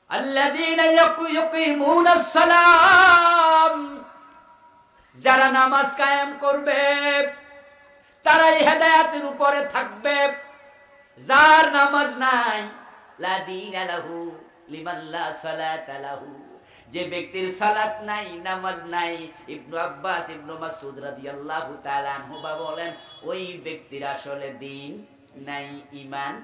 আল্লাযীনা ইয়াকুমুনাস সালাম, যারা নামাজ কায়েম করবে তারাই হেদায়েতের উপরে থাকবে। যার নামাজ নাই, লা দীনা লাহু লিমান লা সালাতা লাহু, যে ব্যক্তির সালাত নাই, নামাজ নাই, ইবনে আব্বাস ইবনে মাসউদ রাদিয়াল্লাহু তাআলা আনহু বলেন, ওই ব্যক্তির আসলে দ্বীন নাই, ঈমান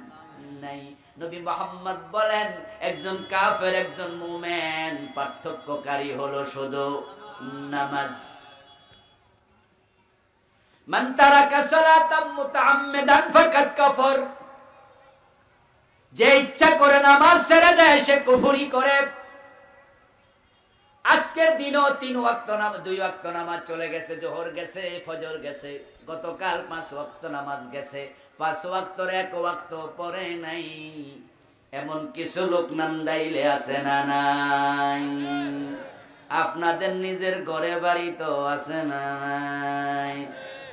নাই। নবী মুহাম্মদ বলেন, একজন কাফের একজন মুমিন পার্থক্যকারী হলো শুধু নামাজ। মান তারাকা সালাতাম মুতাআম্মিদান ফাকাদ কাফার, যে ইচ্ছা করে নামাজ ছেড়ে দেয় সে কুফরি করে। আজকের দিনও 3 ওয়াক্ত নামাজ, 2 ওয়াক্ত নামাজ চলে গেছে, জোহর গেছে, ফজর গেছে, গতকাল 5 ওয়াক্ত নামাজ গেছে, 5 ওয়াক্তর 1 ওয়াক্ত পড়ে নাই। এমন কিছু লোক নান্দাইলে আছে না নাই? আপনাদের নিজের ঘরে বাড়ি তো আছে না নাই?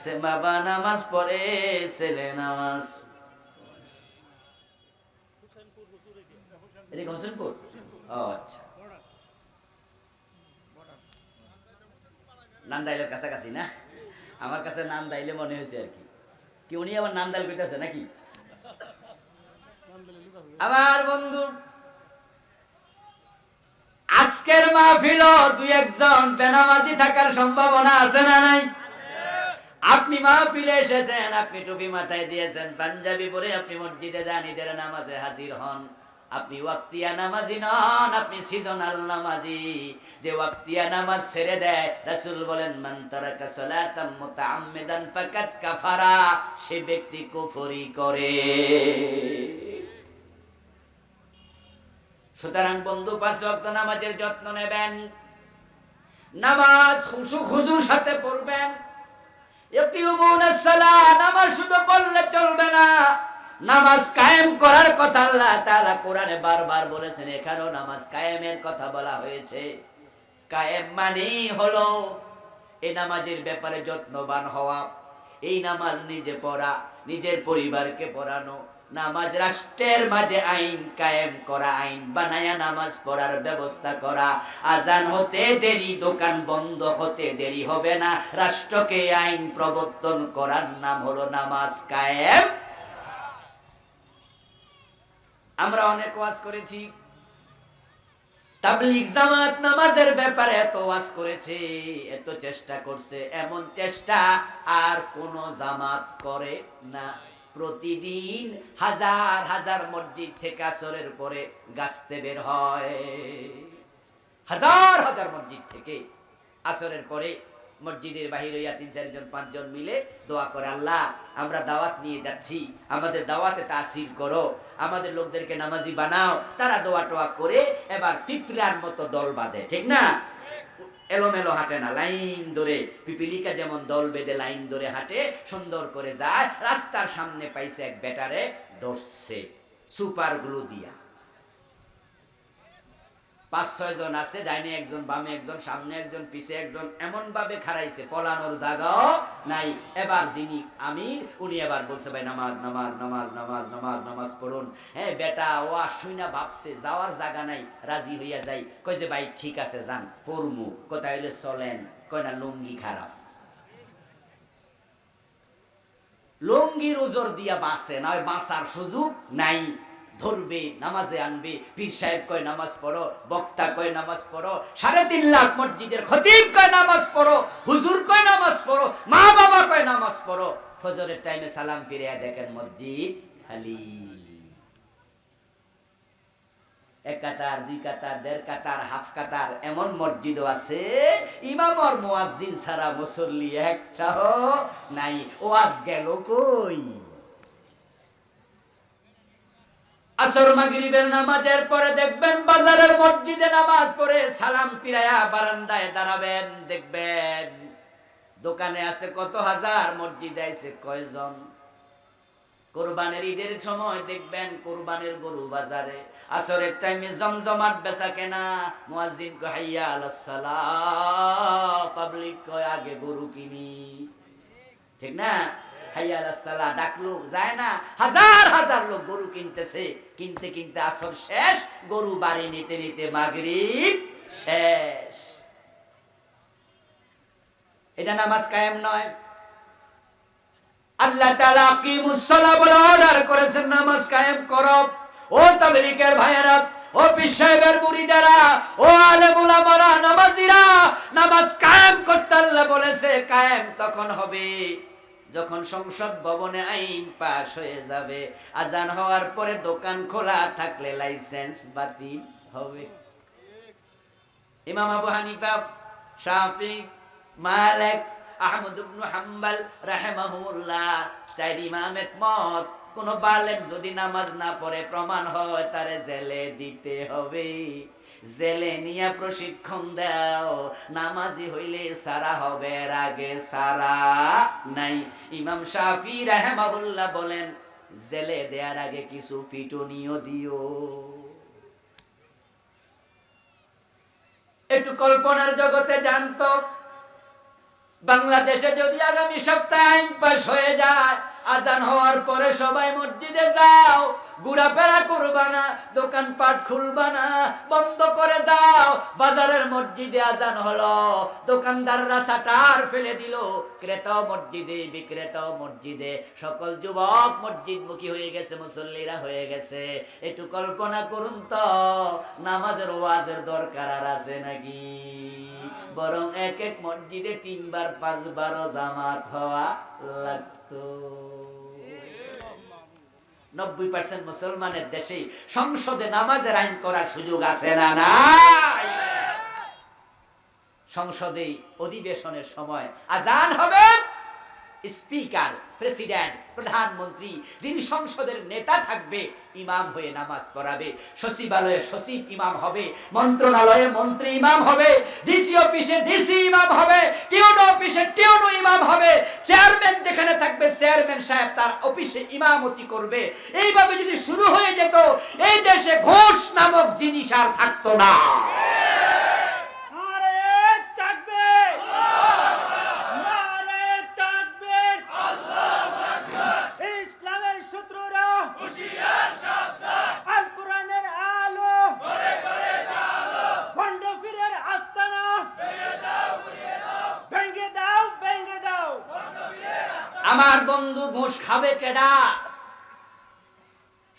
সে বাবা নামাজ পড়ে, ছেলে নামাজ। এটা হোসেনপুর? ও আচ্ছা, নান্দাইলের কাছাকাছি না? আমার কাছে নান্দাইলে মনে হয়েছে আর কি। কি উনি আবার নান্দাইল কইতাছে নাকি? আমার বন্ধু, আজকের মাহফিল 2-1 জন বেনামাজি থাকার সম্ভাবনা আছে না নাই? আপনি মাহফিলে এসেছেন, আপনি টুপি মাথায় দিয়েছেন, পাঞ্জাবি পরে আপনি মসজিদে যান, ঈদের নামাজে হাজির হন, আপনি ওয়াক্তিয়া নামাজি নন, আপনি সিজনাল নামাজি। যে ওয়াক্তিয়া নামাজ ছেড়ে দেয়, রাসূল বলেন মান তারাকা সালাতাম মুতাআম্মিদান ফাকাদ কাফারা, সে ব্যক্তি কুফরি করে। সুতরাং বন্ধু, 5 ওয়াক্ত নামাজের যত্ন নেবেন, নামাজ খুশু খুজুর সাথে পড়বেন। ইয়াকিমুনাস সালাহ, নামাজ শুধু পড়লে চলবে না, নামাজ কায়েম করার কথা আল্লাহ তাআলা কোরআনে বারবার বলেছেন, এখানেও নামাজ কায়েমের কথা বলা হয়েছে। কায়েম মানে হলো এই নামাজের ব্যাপারে যত্নবান হওয়া, এই নামাজ নিজে পড়া, নিজের পরিবারকে পড়ানো, নামাজ রাষ্ট্রের মাঝে আইন কায়েম করা, আইন বানায়া নামাজ পড়ার ব্যবস্থা করা। আজান হতে দেরি, দোকান বন্ধ হতে দেরি হবে না, রাষ্ট্রকে আইন প্রবর্তন করার নাম হলো নামাজ কায়েম। আমরা অনেক ওয়াজ করেছি, তাবলীগ জামাত নামাজের ব্যাপারে এত ওয়াজ করেছে, এত চেষ্টা করছে, এমন চেষ্টা আর কোন জামাত করে না। প্রতিদিন হাজার হাজার মসজিদ থেকে আসরের পরে গাছতে বের হয়, হাজার হাজার মসজিদ থেকে আসরের পরে মসজিদের বাহিরে 3-4 জন 5 জন মিলে দোয়া করে, আল্লাহ আমরা দাওয়াত নিয়ে যাচ্ছি, আমাদের দাওয়াতে তাসির করো, আমাদের লোকদেরকে নামাজি বানাও। তারা দোয়া টোয়া করে এবার ফিফরার মতো দল বাঁধে, ঠিক না? এলোমেলো হাঁটে না, লাইন ধরে, পিপিলিকা যেমন দল বেঁধে লাইন ধরে হাঁটে, সুন্দর করে যায়। রাস্তার সামনে পাইছে এক বেটারে, ধরছে সুপার গ্লু দিয়া। 5-6 জন আছে, ডাইনে একজন, বামে একজন, সামনে একজন, পিছে একজন, এমন ভাবে খাড়াইছে পলানোর জায়গাও নাই। এবার যিনি আমির, উনি এবার বলছে, ভাই নামাজ নামাজ নামাজ নামাজ নামাজ নামাজ পড়ুন। হ্যাঁ বেটা ও শুইনা ভাবছে যাওয়ার জায়গা নাই, রাজি হইয়া যাই, কই যে ভাই ঠিক আছে যান পড়মু। কথা হইলে চলেন, কয় না লুঙ্গি খারাপ, লুঙ্গির ওজর দিয়া বাঁচে না, বাঁচার সুযোগ নাই। ধরবে, নামাজে আনবে, পীর সাহেব কয় নামাজ পড়ো, বক্তা কয় নামাজ পড়ো, 3.5 লাখ মসজিদের খতিব কয় নামাজ পড়ো, হুজুর কয় নামাজ পড়ো, মা বাবা কয় নামাজ পড়ো। ফজরের টাইমে সালাম ফিরিয়ে দেখেন মসজিদ খালি। 1 কাতার, 2 কাতার, 1.5 কাতার, হাফ কাতার, এমন মসজিদও আছে ইমাম আর মুয়াজ্জিন ছাড়া মুসল্লি একটাও নাই। ওয়াজ গেল কই? আসর মাগরিবের নামাজের পরে দেখবেন বাজারের মসজিদে নামাজ পড়ে সালাম ফিরায়া বারান্দায় দাঁড়াবেন, দেখবেন দোকানে আছে কত হাজার, মসজিদে আছে কয়জন। কুরবানির ঈদের সময় দেখবেন কুরবানির গরু বাজারে, আসরের টাইমে জমজমাট বেচা কেনা, মুয়াজ্জিন কয় হাইয়া আলাস সালাহ, পাবলিক কয় আগে গরু কিনি, ঠিক না? হাইয়া আলাস সালাহ ডাকলো, যায় না, হাজার হাজার লোক গরু কিনতেছে, কিনতে কিনতে আসর শেষ, গরু বাড়ি নিতে নিতে মাগরিব শেষ। এটা নামাজ কায়েম নয়। আল্লাহ তাআলা আকিমুস সালাহ বলে অর্ডার করেছেন, নামাজ কায়েম করো। ও তাবলীগের ভাইয়েরা, ও পীর সাহেবের মুরিদেরা, ও আলেম উলামারা, নামাজিরা, নামাজ কায়েম করতে আল্লাহ বলেছে। কায়েম তখন হবে যখন সংসদ ভবনে আইন পাস হয়ে যাবে। আজান হওয়ার পরে দোকান খোলা থাকলে লাইসেন্স বাতিল হবে। ইমাম আবু হানিফা, শাফি, মালিক, আহমদ ইবনে হাম্বল রাহিমাহুল্লাহ 4 ইমাম একমত, কোন বালেগ যদি নামাজ না পড়ে প্রমাণ হয় তারে জেলে দিতে হবে। জেলে নিয়ে প্রশিক্ষণ দাও, নামাজি হইলে সারা হবে, এর আগে সারা নাই। ইমাম শাফি রাহিমাহুল্লাহ বলেন, জেলে দেওয়ার আগে কিছু পিটুনিও দিও। একটু কল্পনার জগতে জানতো, বাংলাদেশে যদি আগামী সপ্তাহে আইন পাস হয়ে যায়, আজান হওয়ার পরে সবাই মসজিদে যাও, ঘোরাফেরা করবা না, দোকানপাট খুলবা না, বন্ধ করে যাও। বাজারের মসজিদে আজান হলো, দোকানদাররা শাটার ফেলে দিল, ক্রেতাও মসজিদে বিক্রেতাও মসজিদে, সকল যুবক মসজিদমুখী হয়ে গেছে, মুসল্লিরা হয়ে গেছে। একটু কল্পনা করুন তো, নামাজের ওয়াজের দরকার আর আছে নাকি? বরং এক এক মসজিদে 3 বার 5 বারও জামাত হওয়া লাগতো। 90% মুসলমানের দেশে সংসদে নামাজের আইন করার সুযোগ আছে না নাই? সংসদে অধিবেশনের সময় আজান হবে, স্পিকার, প্রেসিডেন্ট, প্রধানমন্ত্রী, যিনি সংসদের নেতা থাকবে, ইমাম হয়ে নামাজ পড়াবে। সচিবালয়ে সচিব ইমাম হবে, মন্ত্রণালয়ে মন্ত্রী ইমাম হবে, ডিসি অফিসে ডিসি ইমাম হবে, টিউনো অফিসে টিউনো ইমাম হবে, চেয়ারম্যান যেখানে থাকবে চেয়ারম্যান সাহেব তার অফিসে ইমামতি করবে। এইভাবে যদি শুরু হয়ে যেত, এই দেশে ঘুষ নামক জিনিস আর থাকতো না। আমার বন্ধু ঘুষ খাবে কেডা?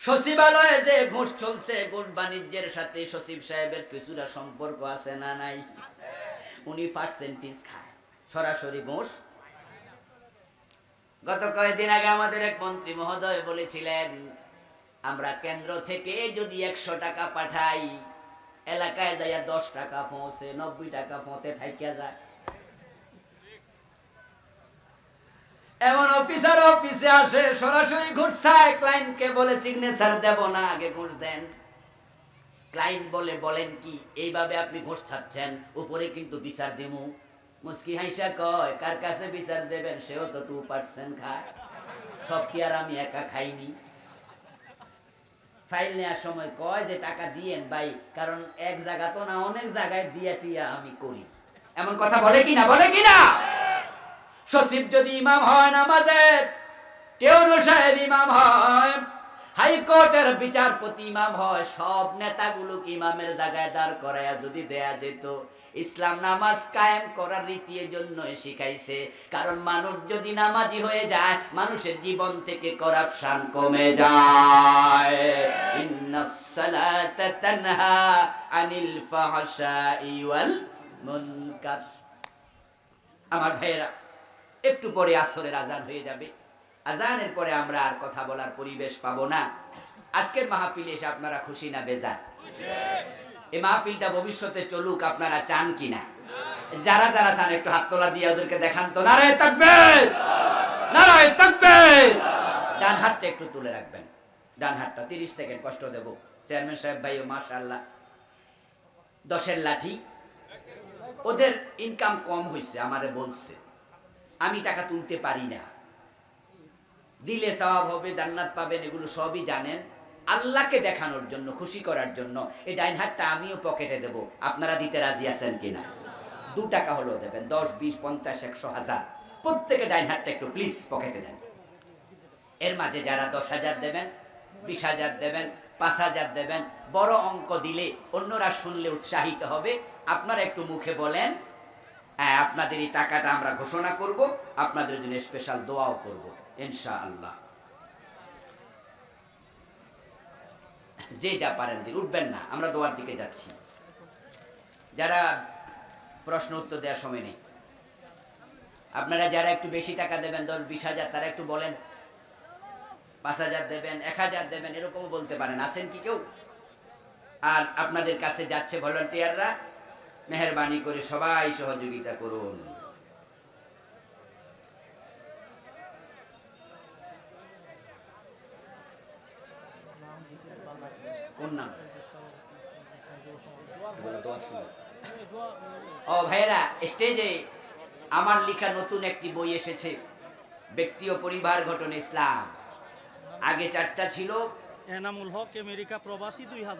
সচিবালয়ে যে ঘুষ চলছে, ঘুষ বাণিজ্যের সাথে সচিব সাহেবের কিছুটা সম্পর্ক আছে না নাই? উনি পার্সেন্টেজ খায়, সরাসরি ঘুষ। গত কয়েকদিন আগে আমাদের এক মন্ত্রী মহোদয় বলেছিলেন, আমরা কেন্দ্র থেকে যদি 100 টাকা পাঠাই, এলাকায় যাইয়া 10 টাকা পৌঁছে, 90 টাকা পৌঁছে থাইকা যায়। এমন অফিসার অফিসে আসে, সরাসরি ঘুষ চায়, ক্লায়েন্টকে বলে সিগনেচার দেব না, আগে ঘুষ দেন। ক্লায়েন্ট বলে, বলেন কি, এইভাবে আপনি ঘুষ ছাড়ছেন, উপরে কিন্তু বিচার দিমু। মুস্কি হাইসা কয়, কার কাছে বিচার দেবেন? সেও তো 2% খায়, সব কি আর আমি একা খাইনি? ফাইল নেওয়ার সময় কয় যে টাকা দিয়েন ভাই, কারণ এক জায়গা তো না, অনেক জায়গায় দিয়া টিয়া আমি করি। এমন কথা বলে কিনা? বলে কিনা? সচিব যদি ইমাম হয় নামাজের, টিউনো সাহেব ইমাম হয়, হাইকোর্টের বিচারপতি ইমাম হয়, সব নেতাগুলোকে ইমামের জায়গায় দাঁড় করায়া যদি দেয়া যেত। ইসলাম নামাজ কায়েম করার রীতি এর জন্য শিখাইছে, কারণ মানুষ যদি নামাজি হয়ে যায়, মানুষের জীবন থেকে করাপশন কমে যায়। ইন্নাস সালাতা তানহা আনিল ফাহশাই ওয়াল মুনকার। আমার ভাইয়েরা, একটু পরে আসরের আজান হয়ে যাবে। আজানের পরে আমরা আর কথা বলার পরিবেশ পাবো না। আজকের মাহফিলে এসে আপনারা খুশি না বেজার? এই মাহফিলটা ভবিষ্যতে চলুক, আপনারা চান কিনা? যারা যারা চান একটু হাত তোলা দিয়ে ওদেরকে দেখান তো। নারায়ে তাকবীর, নারায়ে তাকবীর। ডান হাতটা একটু তুলে রাখবেন, ডান হাতটা। 30 সেকেন্ড কষ্ট দেব। চেয়ারম্যান সাহেব ভাইও মাশাআল্লাহ 10-এর লাঠি। ওদের ইনকাম কম হয়েছে, আমারে বলছে, আমি টাকা তুলতে পারি না, দিলে সওয়াব হবে, জান্নাত পাবেন, এগুলো সবই জানেন। আল্লাহকে দেখানোর জন্য, খুশি করার জন্য এই ডাইন হাতটা আমিও পকেটে দেব। আপনারা দিতে রাজি আছেন কিনা? 2 টাকা হলেও দেবেন, 10, 20, 50, 100, 1000, প্রত্যেকে ডাইন হাতটা একটু প্লিজ পকেটে দেন। এর মাঝে যারা 10,000 দেবেন, 20,000 দেবেন, 5,000 দেবেন, বড় অঙ্ক দিলে অন্যরা শুনলে উৎসাহিত হবে। আপনারা একটু মুখে বলেন, হ্যাঁ, আপনাদের এই টাকাটা আমরা ঘোষণা করব, আপনাদের জন্য স্পেশাল দোয়াও করব ইনশাআল্লাহ। যে যা পারেন দিন, উঠবেন না, আমরা দোয়ার দিকে যাচ্ছি। যারা প্রশ্ন উত্তর দেওয়ার সময় নেই, আপনারা যারা একটু বেশি টাকা দেবেন, 10-20,000, তারা একটু বলেন। 5,000 দেবেন, 1,000 দেবেন, এরকমও বলতে পারেন। আছেন কি কেউ? আর আপনাদের কাছে যাচ্ছে ভলান্টিয়াররা, মেহেরবানি করে সবাই সহযোগিতা করুন। কোন নাম? ও ভাইরা, স্টেজে আমার লেখা নতুন একটি বই এসেছে, ব্যক্তি ও পরিবার গঠন ইসলাম। আগে 4টা ছিল। এনামুল হক, আমেরিকা প্রবাসী, 2000।